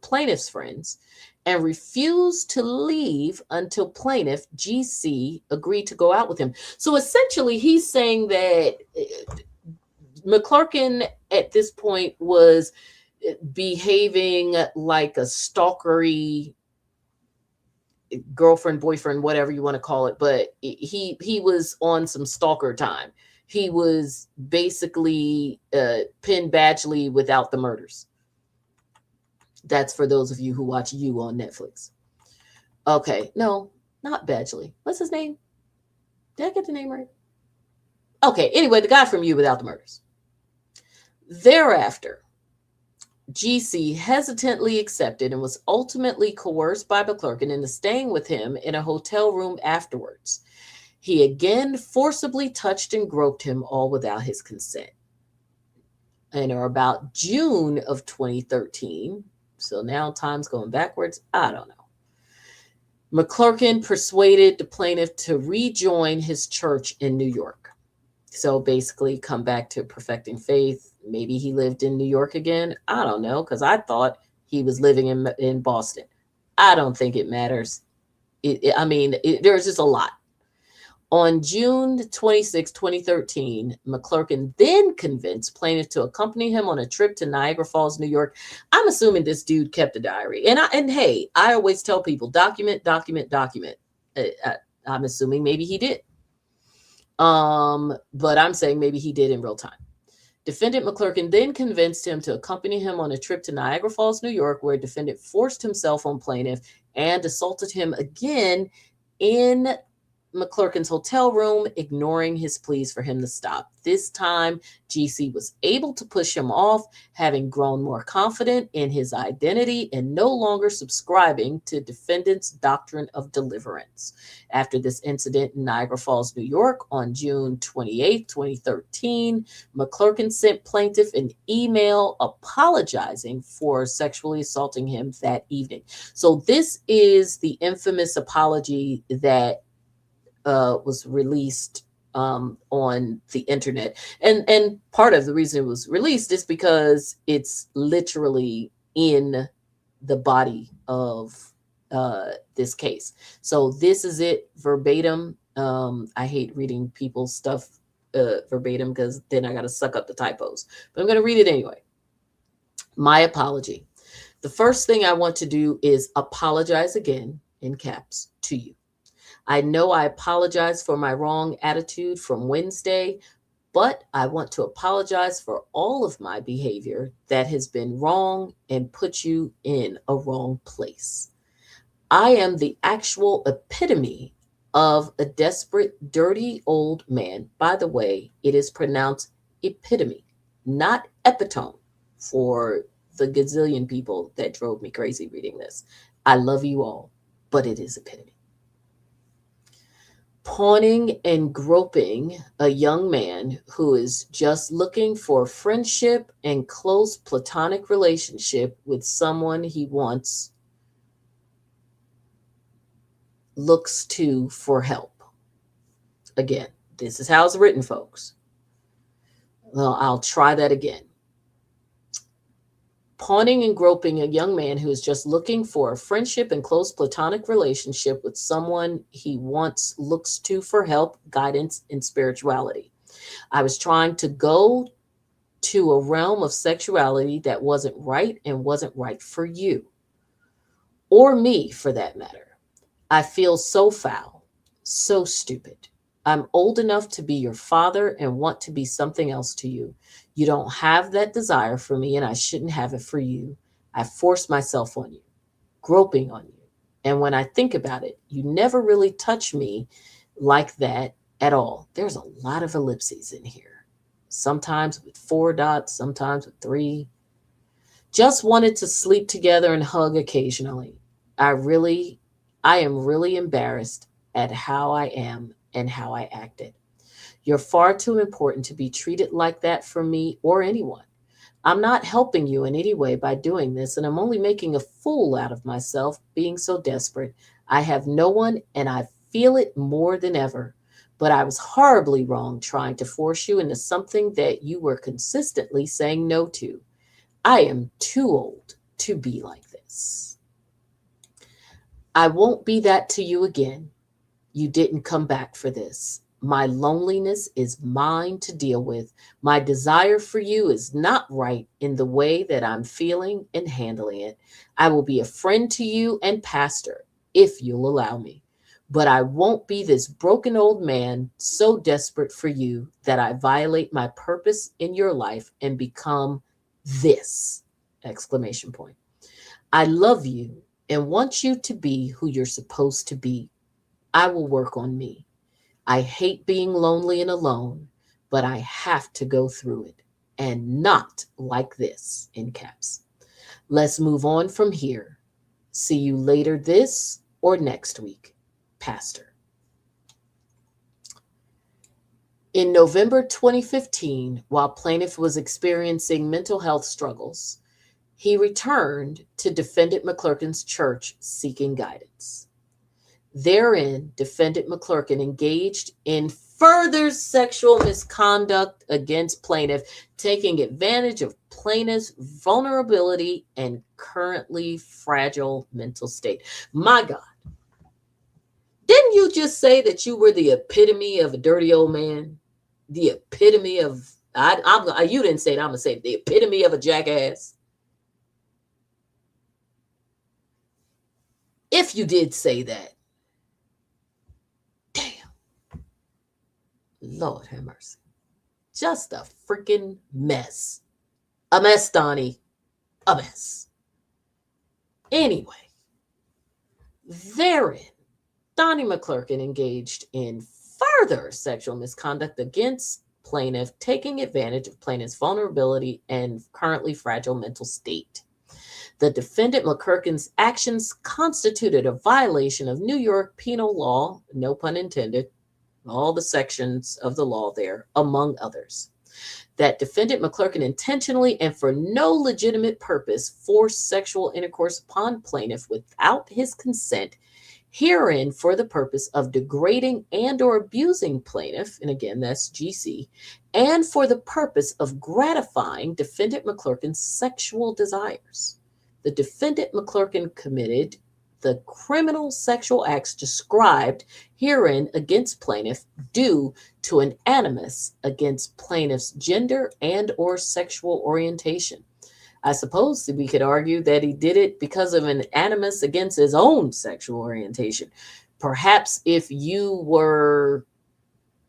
plaintiff's friends, and refused to leave until plaintiff GC agreed to go out with him. So essentially, he's saying that McClurkin at this point was behaving like a stalkery girlfriend, boyfriend, whatever you want to call it, but he was on some stalker time. He was basically Penn Badgley without the murders. That's for those of you who watch You on Netflix. Okay, no, not Badgley. What's his name? Did I get the name right? Okay, anyway, the guy from You Without the Murders. Thereafter, GC hesitantly accepted and was ultimately coerced by McClurkin into staying with him in a hotel room afterwards. He again forcibly touched and groped him, all without his consent. And about June of 2013, so now time's going backwards, I don't know, McClurkin persuaded the plaintiff to rejoin his church in New York. So basically come back to perfecting faith. Maybe he lived in New York again. I don't know, because I thought he was living in Boston. I don't think it matters. There's just a lot. On June 26, 2013, McClurkin then convinced plaintiff to accompany him on a trip to Niagara Falls, New York. I'm assuming this dude kept a diary. And hey, I always tell people, document. I'm assuming maybe he did. But I'm saying maybe he did in real time. Defendant McClurkin then convinced him to accompany him on a trip to Niagara Falls, New York, where defendant forced himself on plaintiff and assaulted him again in McClurkin's hotel room, ignoring his pleas for him to stop. This time, GC was able to push him off, having grown more confident in his identity and no longer subscribing to defendant's doctrine of deliverance. After this incident in Niagara Falls, New York, on June 28, 2013, McClurkin sent plaintiff an email apologizing for sexually assaulting him that evening. So this is the infamous apology that was released on the internet. And part of the reason it was released is because it's literally in the body of this case. So this is it verbatim. I hate reading people's stuff verbatim because then I got to suck up the typos. But I'm going to read it anyway. My apology. The first thing I want to do is apologize again, in caps, to you. I know I apologize for my wrong attitude from Wednesday, but I want to apologize for all of my behavior that has been wrong and put you in a wrong place. I am the actual epitome of a desperate, dirty old man. By the way, it is pronounced epitome, not epitome, for the gazillion people that drove me crazy reading this. I love you all, but it is epitome. Pawning and groping a young man who is just looking for friendship and close platonic relationship with someone he wants looks to for help. Again, this is how it's written, folks. Well, I'll try that again. Pawning and groping a young man who is just looking for a friendship and close platonic relationship with someone he wants looks to for help, guidance, and spirituality. I was trying to go to a realm of sexuality that wasn't right and wasn't right for you, or me for that matter. I feel so foul, so stupid. I'm old enough to be your father and want to be something else to you. You don't have that desire for me, and I shouldn't have it for you. I forced myself on you, groping on you. And when I think about it, you never really touch me like that at all. There's a lot of ellipses in here. Sometimes with 4 dots, sometimes with 3. Just wanted to sleep together and hug occasionally. I am really embarrassed at how I am and how I acted. You're far too important to be treated like that for me or anyone. I'm not helping you in any way by doing this, and I'm only making a fool out of myself being so desperate. I have no one, and I feel it more than ever. But I was horribly wrong trying to force you into something that you were consistently saying no to. I am too old to be like this. I won't be that to you again. You didn't come back for this. My loneliness is mine to deal with. My desire for you is not right in the way that I'm feeling and handling it. I will be a friend to you and pastor if you'll allow me. But I won't be this broken old man so desperate for you that I violate my purpose in your life and become this! Exclamation point. I love you and want you to be who you're supposed to be. I will work on me. I hate being lonely and alone, but I have to go through it, and not like this, in caps. Let's move on from here. See you later this or next week. Pastor. In November 2015, while plaintiff was experiencing mental health struggles, he returned to Defendant McClurkin's church seeking guidance. Therein, Defendant McClurkin engaged in further sexual misconduct against plaintiff, taking advantage of plaintiff's vulnerability and currently fragile mental state. My God. Didn't you just say that you were the epitome of a dirty old man? The epitome of, you didn't say it, I'm going to say it, the epitome of a jackass. If you did say that, damn. Lord have mercy. Just a freaking mess. A mess, Donnie. A mess. Anyway, therein, Donnie McClurkin engaged in further sexual misconduct against plaintiff, taking advantage of plaintiff's vulnerability and currently fragile mental state. The defendant McClurkin's actions constituted a violation of New York penal law, no pun intended, all the sections of the law there, among others. That defendant McClurkin intentionally and for no legitimate purpose forced sexual intercourse upon plaintiff without his consent, herein for the purpose of degrading and or abusing plaintiff, and again, that's GC, and for the purpose of gratifying defendant McClurkin's sexual desires. The defendant McClurkin committed the criminal sexual acts described herein against plaintiff due to an animus against plaintiff's gender and or sexual orientation. I suppose we could argue that he did it because of an animus against his own sexual orientation. Perhaps if you were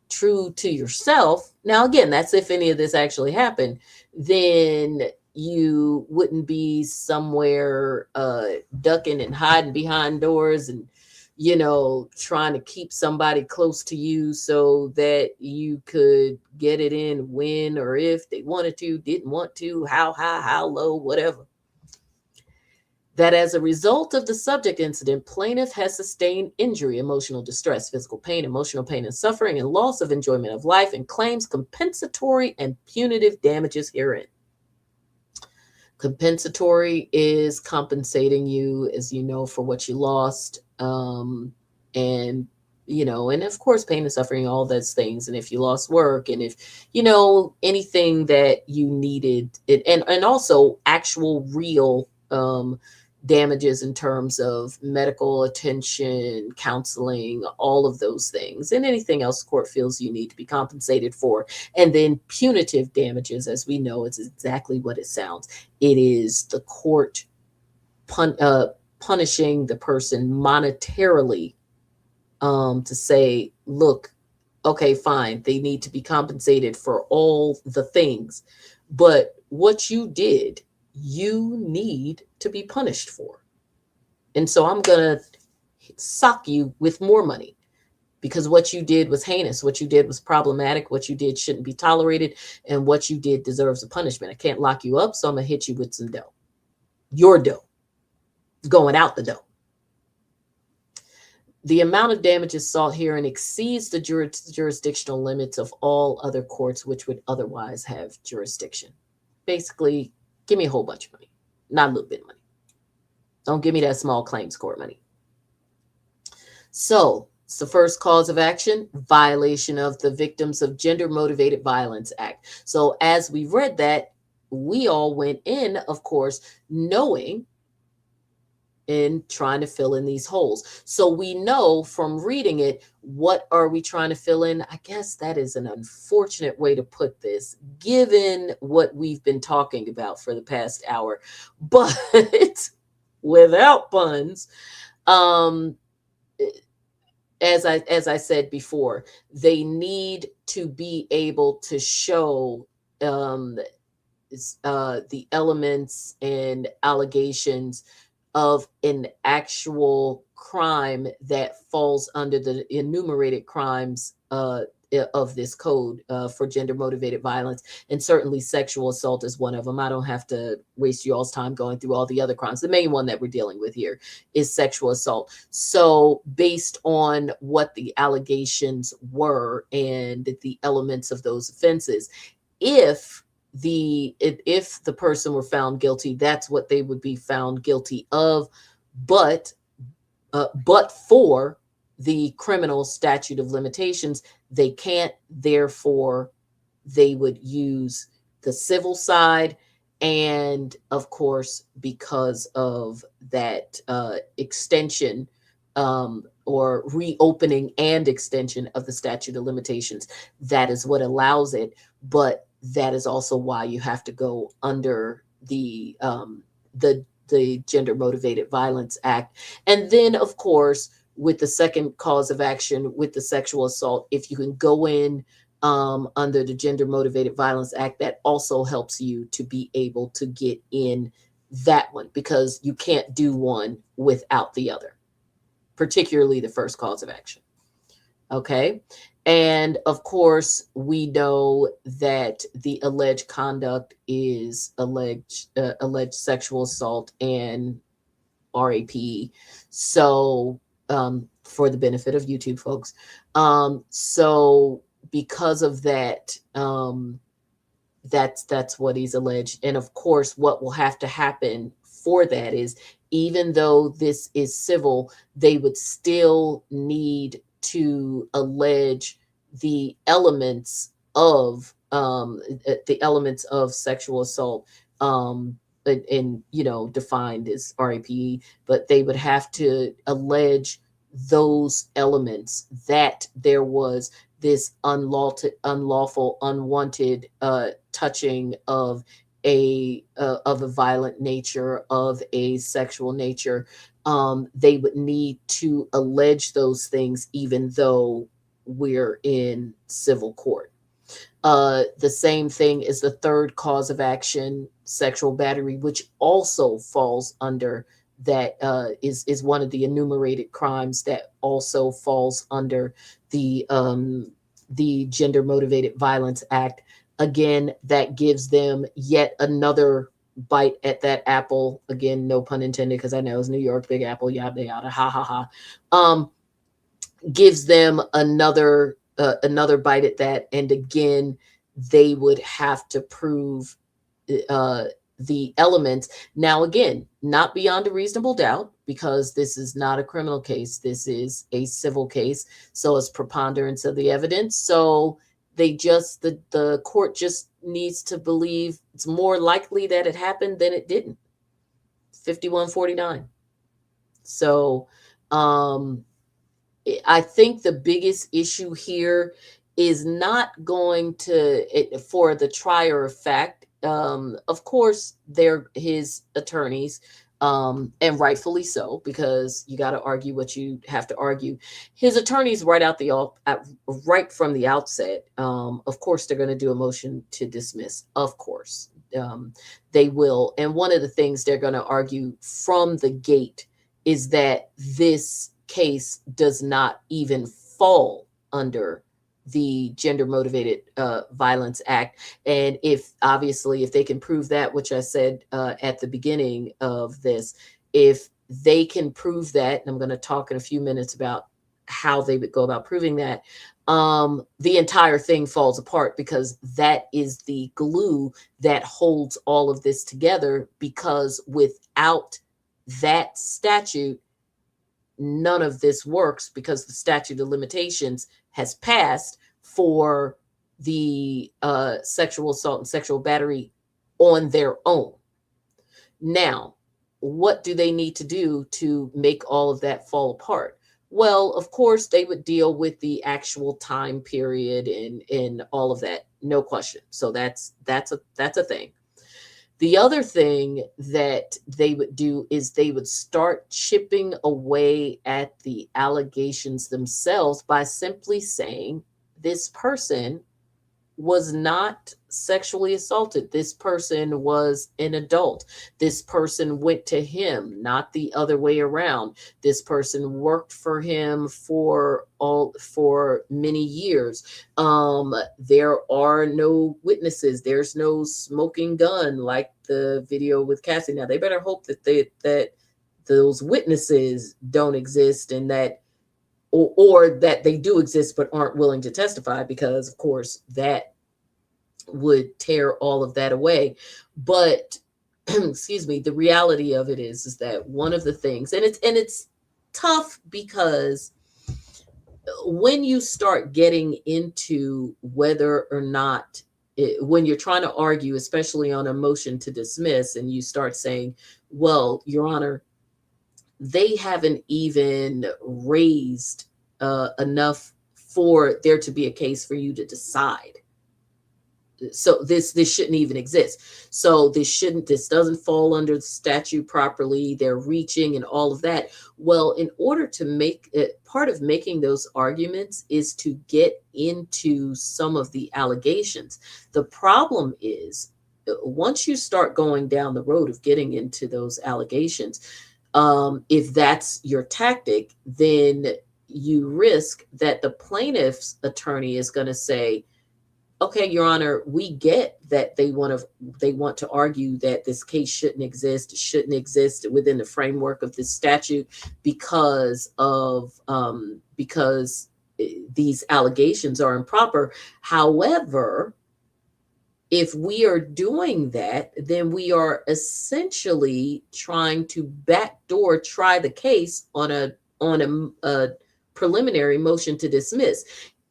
true to yourself, now again, that's if any of this actually happened, then you wouldn't be somewhere ducking and hiding behind doors and, trying to keep somebody close to you so that you could get it in when or if they wanted to, didn't want to, how high, how low, whatever. that as a result of the subject incident, plaintiff has sustained injury, emotional distress, physical pain, emotional pain and suffering, and loss of enjoyment of life, and claims compensatory and punitive damages herein. Compensatory is compensating you, as you know, for what you lost. And, and of course, pain and suffering, all those things. And if you lost work, and if, anything that you needed, and also actual real damages in terms of medical attention, counseling, all of those things, and anything else court feels you need to be compensated for. And then punitive damages, as we know, it's exactly what it sounds. It is the court punishing the person monetarily, to say, look, okay, fine, they need to be compensated for all the things, but what you did, you need to be punished for. And so I'm going to sock you with more money, because what you did was heinous, what you did was problematic, what you did shouldn't be tolerated, and what you did deserves a punishment. I can't lock you up, so I'm going to hit you with some dough. Your dough going out the door. The amount of damages sought herein exceeds the jurisdictional limits of all other courts which would otherwise have jurisdiction. Basically, give me a whole bunch of money, not a little bit of money. Don't give me that small claims court money. So it's the first cause of action, violation of the Victims of Gender Motivated Violence Act. So as we read that, we all went in, of course, knowing and trying to fill in these holes. So we know from reading it, what are we trying to fill in? I guess that is an unfortunate way to put this, given what we've been talking about for the past hour. But without puns, as I said before, they need to be able to show the elements and allegations of an actual crime that falls under the enumerated crimes of this code for gender motivated violence. And certainly sexual assault is one of them. I don't have to waste you all's time going through all the other crimes. The main one that we're dealing with here is sexual assault. So based on what the allegations were and the elements of those offenses, if the person were found guilty, that's what they would be found guilty of. But for the criminal statute of limitations, they can't. Therefore, they would use the civil side. And of course, because of that extension or reopening and extension of the statute of limitations, that is what allows it. But that is also why you have to go under the Gender Motivated Violence Act. And then, of course, with the second cause of action, with the sexual assault, if you can go in under the Gender Motivated Violence Act, that also helps you to be able to get in that one, because you can't do one without the other, particularly the first cause of action. Okay. And of course, we know that the alleged conduct is alleged sexual assault and RAP. So for the benefit of YouTube folks. So because of that, that's what he's alleged. And of course, what will have to happen for that is, even though this is civil, they would still need to allege the elements of sexual assault, and defined as RAPE, but they would have to allege those elements, that there was this unlawful, unwanted touching of a violent nature, of a sexual nature. They would need to allege those things, even though we're in civil court. The same thing is the third cause of action, sexual battery, which also falls under that, is one of the enumerated crimes that also falls under the Gender Motivated Violence Act. Again, that gives them yet another bite at that apple. Again, no pun intended, because I know it's New York, Big Apple, yada yada, ha ha ha. Gives them another bite at that, and again, they would have to prove uh, the elements. Now, again, not beyond a reasonable doubt, because this is not a criminal case. This is a civil case. So it's preponderance of the evidence. So the court just needs to believe it's more likely that it happened than it didn't. 51-49. So, I think the biggest issue here is not going to, for the trier of fact. Of course, they're his attorneys, and rightfully so, because you got to argue what you have to argue. His attorneys, right from the outset, of course, they're going to do a motion to dismiss. Of course, they will. And one of the things they're going to argue from the gate is that this case does not even fall under the Gender Motivated Violence Act. And if they can prove that, which I said at the beginning of this, if they can prove that, and I'm going to talk in a few minutes about how they would go about proving that, the entire thing falls apart, because that is the glue that holds all of this together. Because without that statute, none of this works, because the statute of limitations has passed for the sexual assault and sexual battery on their own. Now, what do they need to do to make all of that fall apart? Well, of course, they would deal with the actual time period and all of that, no question. So that's a thing. The other thing that they would do is they would start chipping away at the allegations themselves by simply saying this person was not sexually assaulted. This person was an adult. This person went to him, not the other way around. This person worked for him for many years. There are no witnesses. There's no smoking gun like the video with Cassie. Now they better hope that those witnesses don't exist, and that or that they do exist but aren't willing to testify, because of course that would tear all of that away. But excuse me, the reality of it is that one of the things, and it's tough, because when you start getting into whether or not when you're trying to argue, especially on a motion to dismiss, and you start saying, well, Your Honor, they haven't even raised enough for there to be a case for you to decide. So this shouldn't even exist. So this doesn't fall under the statute properly. They're reaching and all of that. Well, in order to make it, part of making those arguments is to get into some of the allegations. The problem is, once you start going down the road of getting into those allegations, if that's your tactic, then you risk that the plaintiff's attorney is going to say, okay, Your Honor, we get that they want to argue that this case shouldn't exist within the framework of this statute, because these allegations are improper. However, if we are doing that, then we are essentially trying to backdoor try the case on a preliminary motion to dismiss.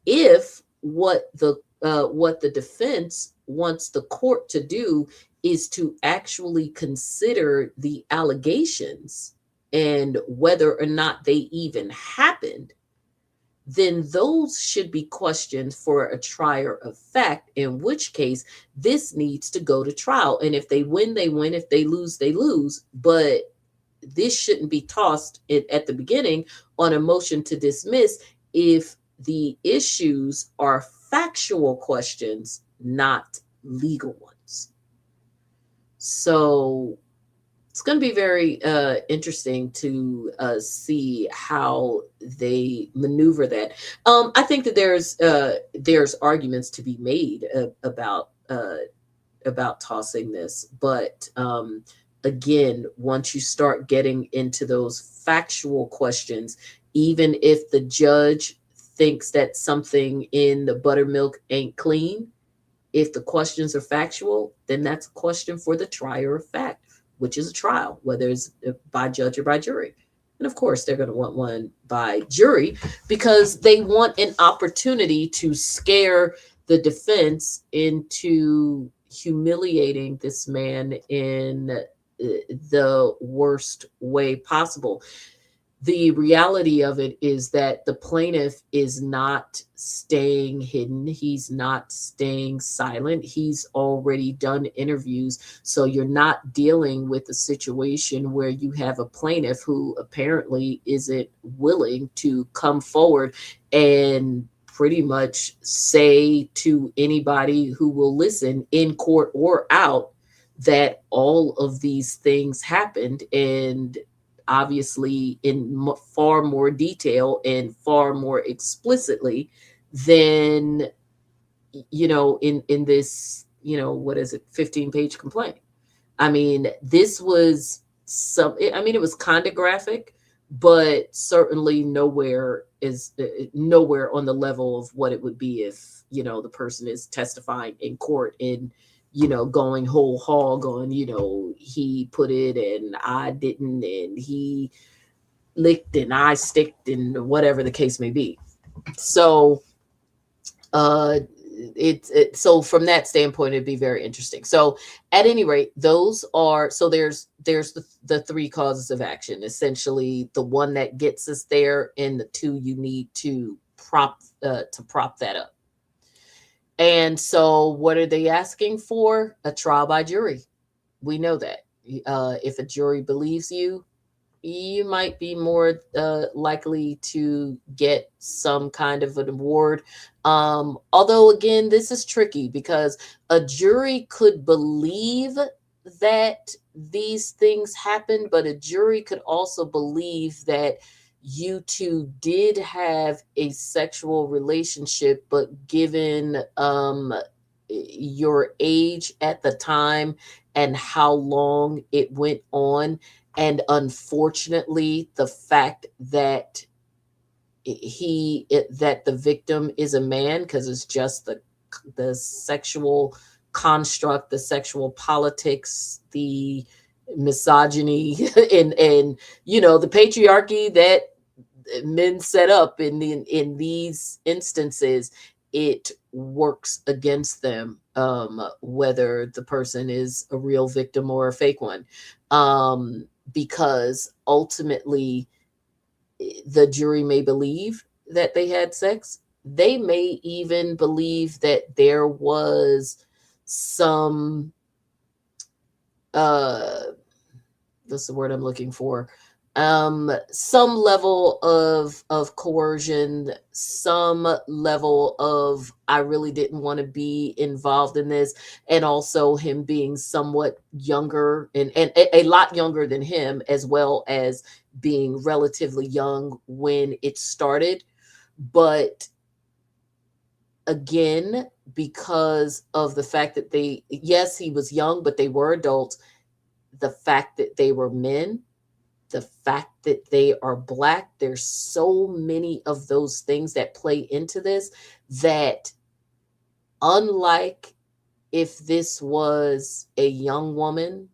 If what the defense wants the court to do is to actually consider the allegations and whether or not they even happened, then those should be questions for a trier of fact, in which case this needs to go to trial. And if they win, they win. If they lose, they lose. But this shouldn't be tossed at the beginning on a motion to dismiss if the issues are factual questions, not legal ones. So it's going to be very interesting to see how they maneuver that. I think that there's arguments to be made about about tossing this, but again, once you start getting into those factual questions, even if the judge thinks that something in the buttermilk ain't clean, if the questions are factual, then that's a question for the trier of fact, which is a trial, whether it's by judge or by jury. And of course, they're going to want one by jury because they want an opportunity to scare the defense into humiliating this man in the worst way possible. The reality of it is that the plaintiff is not staying hidden. He's not staying silent. He's already done interviews. So you're not dealing with a situation where you have a plaintiff who apparently isn't willing to come forward and pretty much say to anybody who will listen in court or out that all of these things happened, and obviously in far more detail and far more explicitly than in this, what is it, 15-page complaint. I mean, this was it was kind of graphic, but certainly nowhere on the level of what it would be if, the person is testifying in court and, going whole hog on, he put it and I didn't, and he licked and I sticked, and whatever the case may be. So, so from that standpoint, it'd be very interesting. So at any rate, those are, so there's the three causes of action, essentially the one that gets us there and the two you need to prop that up. And so what are they asking for? A trial by jury. We know that if a jury believes you, you might be more likely to get some kind of an award. Although, again, this is tricky because a jury could believe that these things happened, but a jury could also believe that you two did have a sexual relationship, but given your age at the time and how long it went on, and unfortunately, the fact that that the victim is a man, because it's just the sexual construct, the sexual politics, the misogyny, and the patriarchy that men set up in these instances, it works against them, whether the person is a real victim or a fake one. Because ultimately the jury may believe that they had sex. They may even believe that there was some, what's the word I'm looking for? Some level of coercion, some level of, I really didn't want to be involved in this, and also him being somewhat younger and a lot younger than him, as well as being relatively young when it started. But again, because of the fact that yes, he was young, but they were adults, the fact that they were men, the fact that they are Black, there's so many of those things that play into this, that unlike if this was a young woman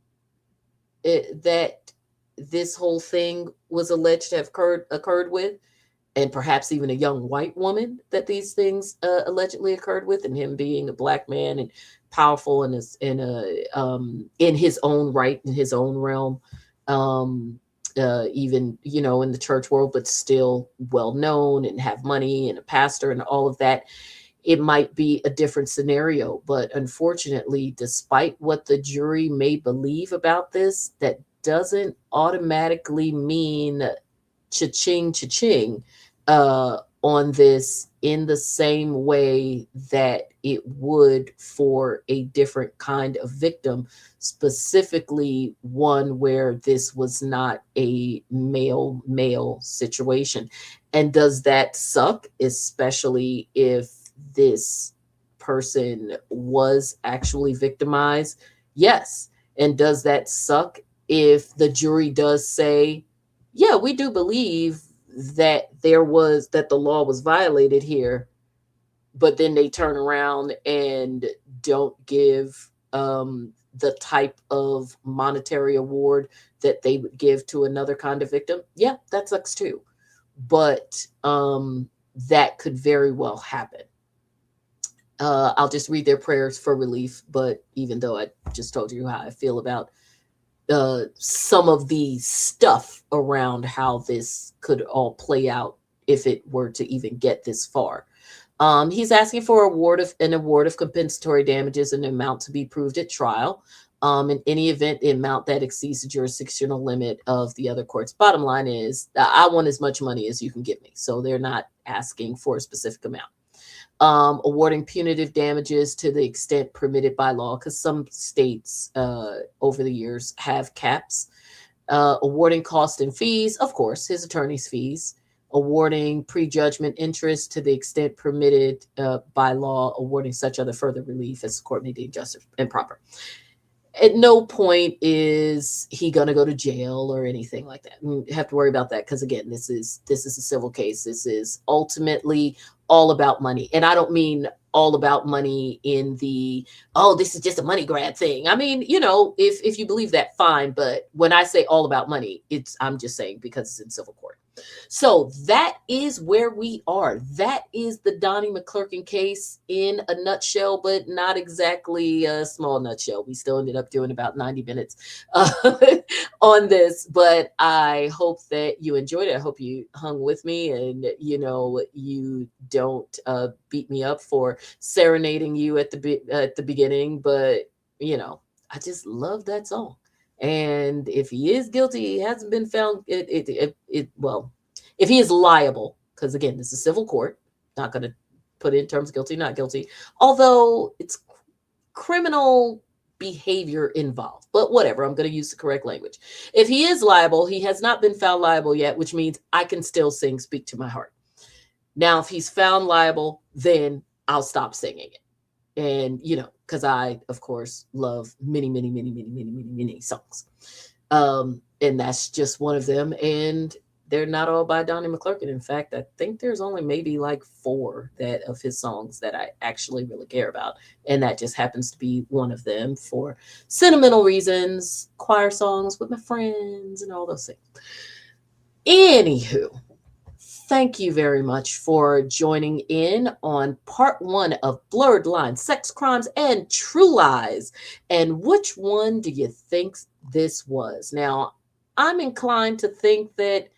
that this whole thing was alleged to have occurred with, and perhaps even a young white woman that these things allegedly occurred with, and him being a Black man and powerful in his own right, in his own realm, even in the church world, but still well known and have money and a pastor and all of that, it might be a different scenario. But unfortunately, despite what the jury may believe about this, that doesn't automatically mean cha-ching, cha-ching on this, in the same way that it would for a different kind of victim, specifically one where this was not a male situation. And does that suck, especially if this person was actually victimized? Yes. And does that suck if the jury does say, yeah, we do believe that that the law was violated here, but then they turn around and don't give the type of monetary award that they would give to another kind of victim? Yeah, that sucks too. But that could very well happen. I'll just read their prayers for relief. But even though I just told you how I feel about some of the stuff around how this could all play out if it were to even get this far. He's asking for an award of compensatory damages and amount to be proved at trial. In any event, the amount that exceeds the jurisdictional limit of the other courts. Bottom line is, I want as much money as you can give me. So they're not asking for a specific amount. Awarding punitive damages to the extent permitted by law, because some states over the years have caps. Awarding costs and fees, of course, his attorney's fees. Awarding prejudgment interest to the extent permitted by law, awarding such other further relief as the court may deem just and proper. At no point is he going to go to jail or anything like that. You have to worry about that because, again, this is a civil case. This is ultimately all about money. And I don't mean all about money in the, oh, this is just a money grab thing. I mean, if you believe that, fine. But when I say all about money, I'm just saying because it's in civil court. So that is where we are. That is the Donnie McClurkin case in a nutshell, but not exactly a small nutshell. We still ended up doing about 90 minutes on this, but I hope that you enjoyed it. I hope you hung with me and, you don't beat me up for serenading you at the beginning, but, I just love that song. And if he is guilty, he hasn't been found. Well, if he is liable, because again, this is civil court, not going to put in terms guilty, not guilty, although it's criminal behavior involved. But whatever, I'm going to use the correct language. If he is liable, he has not been found liable yet, which means I can still sing "Speak to My Heart." Now, if he's found liable, then I'll stop singing it. And, because I, of course, love many, many, many, many, many, many, many songs. And that's just one of them. And they're not all by Donnie McClurkin. In fact, I think there's only maybe like 4 of his songs that I actually really care about. And that just happens to be one of them for sentimental reasons, choir songs with my friends and all those things. Anywho, thank you very much for joining in on part 1 of Blurred Lines, Sex Crimes, and True Lies. And which one do you think this was? Now, I'm inclined to think that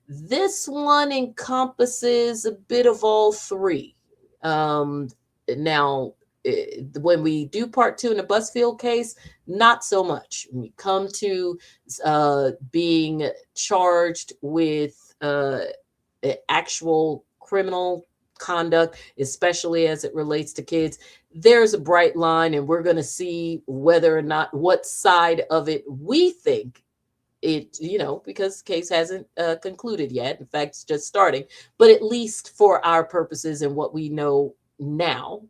this one encompasses a bit of all 3. Now, when we do part 2 in the Busfield case, not so much. When we come to being charged with actual criminal conduct, especially as it relates to kids, there's a bright line, and we're going to see whether or not what side of it we think it, because the case hasn't concluded yet. In fact, it's just starting. But at least for our purposes and what we know now,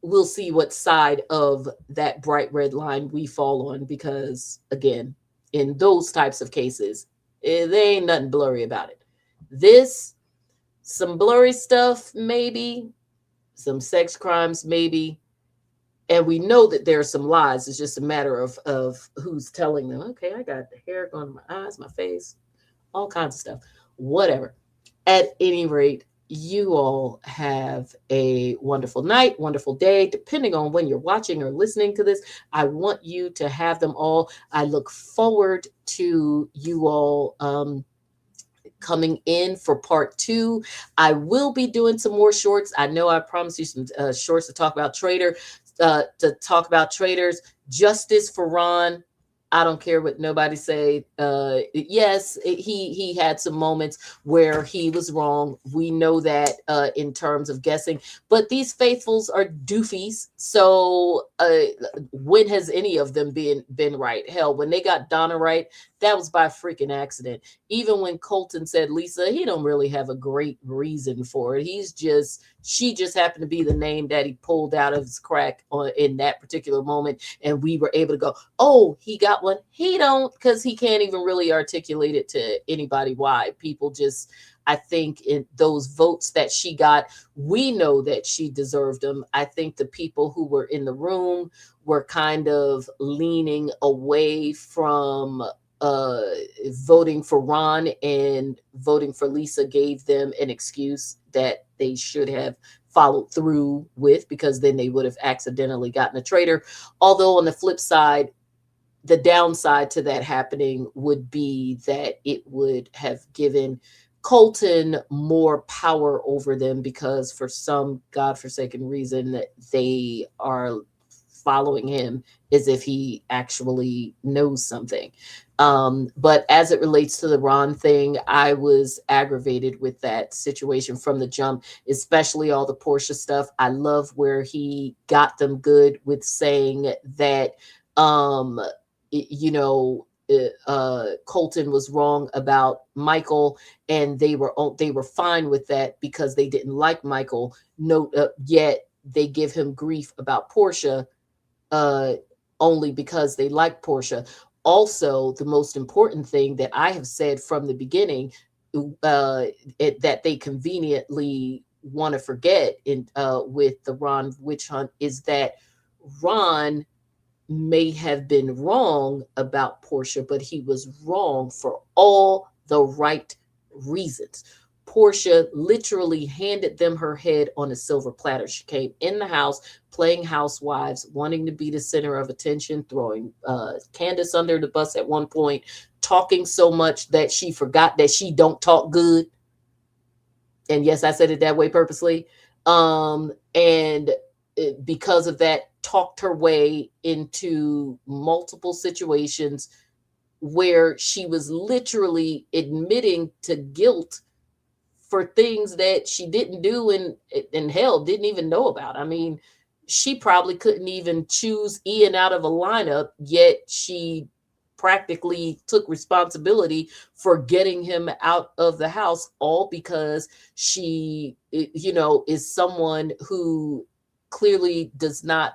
we'll see what side of that bright red line we fall on, because, again, in those types of cases, there ain't nothing blurry about it. This, some blurry stuff, maybe, some sex crimes, maybe, and we know that there are some lies. It's just a matter of who's telling them. Okay, I got the hair going on my eyes, my face, all kinds of stuff, whatever. At any rate, you all have a wonderful night, wonderful day, depending on when you're watching or listening to this. I want you to have them all. I look forward to you all coming in for part 2. I will be doing some more shorts. I know I promised you some shorts to talk about traders. Justice for Ron. I don't care what nobody say. Yes, he had some moments where he was wrong. We know that in terms of guessing. But these faithfuls are doofies. So when has any of them been right? Hell, when they got Donna right, that was by freaking accident. Even when Colton said Lisa, he don't really have a great reason for it. He's just She just happened to be the name that he pulled out of his crack in that particular moment. And we were able to go, oh, he got one. He don't, because he can't even really articulate it to anybody why. People just, I think in those votes that she got, we know that she deserved them. I think the people who were in the room were kind of leaning away from uh voting for Ron, and voting for Lisa gave them an excuse that they should have followed through with, because then they would have accidentally gotten a traitor. Although on the flip side, the downside to that happening would be that it would have given Colton more power over them, because for some godforsaken reason that they are following him as if he actually knows something. But as it relates to the Ron thing, I was aggravated with that situation from the jump, especially all the Portia stuff. I love where he got them good with saying that, um, you know, Colton was wrong about Michael, and they were fine with that because they didn't like Michael. No, yet they give him grief about Portia, uh, only because they like Portia. Also, the most important thing that I have said from the beginning, that they conveniently want to forget in with the Ron witch hunt, is that Ron may have been wrong about Portia, but he was wrong for all the right reasons. Portia literally handed them her head on a silver platter. She came in the house playing housewives, wanting to be the center of attention, throwing Candace under the bus at one point, talking so much that she forgot that she don't talk good. And yes, I said it that way purposely. And because of that, talked her way into multiple situations where she was literally admitting to guilt for things that she didn't do and hell didn't even know about. I mean, she probably couldn't even choose Ian out of a lineup, yet she practically took responsibility for getting him out of the house, all because she, is someone who clearly does not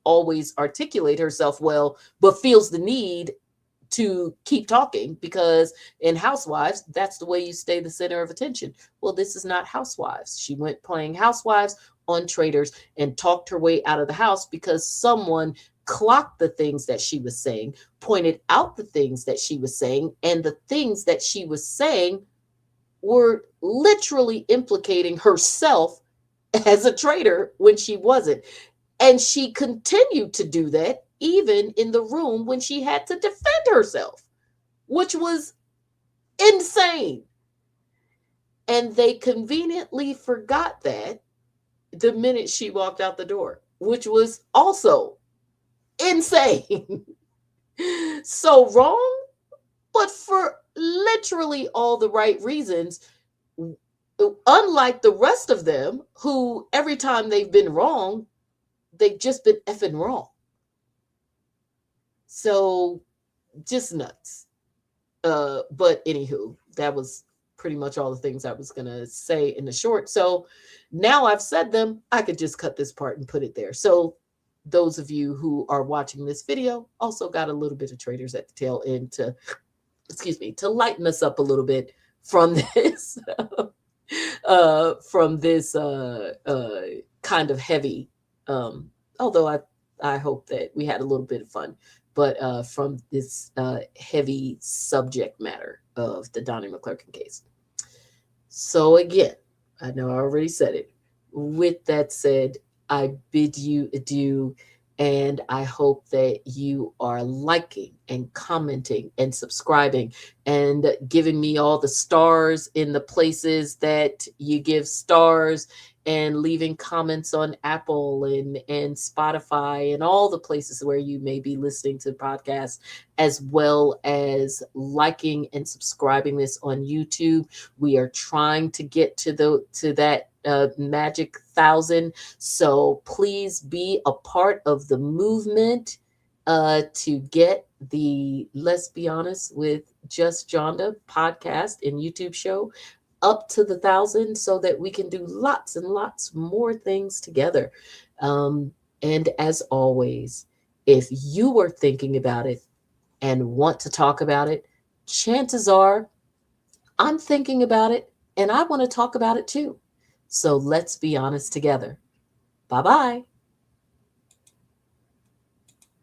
always articulate herself well, but feels the need to keep talking, because in Housewives, that's the way you stay the center of attention. Well, this is not Housewives. She went playing Housewives on Traitors and talked her way out of the house because someone clocked the things that she was saying, pointed out the things that she was saying, and the things that she was saying were literally implicating herself as a traitor when she wasn't. And she continued to do that even in the room when she had to defend herself, which was insane. And they conveniently forgot that the minute she walked out the door, which was also insane. So wrong, but for literally all the right reasons. Unlike the rest of them, who every time they've been wrong, they've just been effing wrong. So just nuts. But anywho, that was pretty much all the things I was gonna say in the short. So now I've said them, I could just cut this part and put it there. So those of you who are watching this video also got a little bit of Traitors at the tail end to, to lighten us up a little bit from this, kind of heavy. Although I hope that we had a little bit of fun, but from this heavy subject matter of the Donnie McClurkin case. So again, I know I already said it. With that said, I bid you adieu, and I hope that you are liking and commenting and subscribing and giving me all the stars in the places that you give stars, and leaving comments on Apple and Spotify and all the places where you may be listening to podcasts, as well as liking and subscribing this on YouTube. We are trying to get to that magic 1,000. So please be a part of the movement to get the Let's Be Honest with Just Johnda podcast and YouTube show up to the 1,000 so that we can do lots and lots more things together. Um, and as always, if you were thinking about it and want to talk about it, chances are I'm thinking about it and I want to talk about it too. So let's be honest together. Bye bye.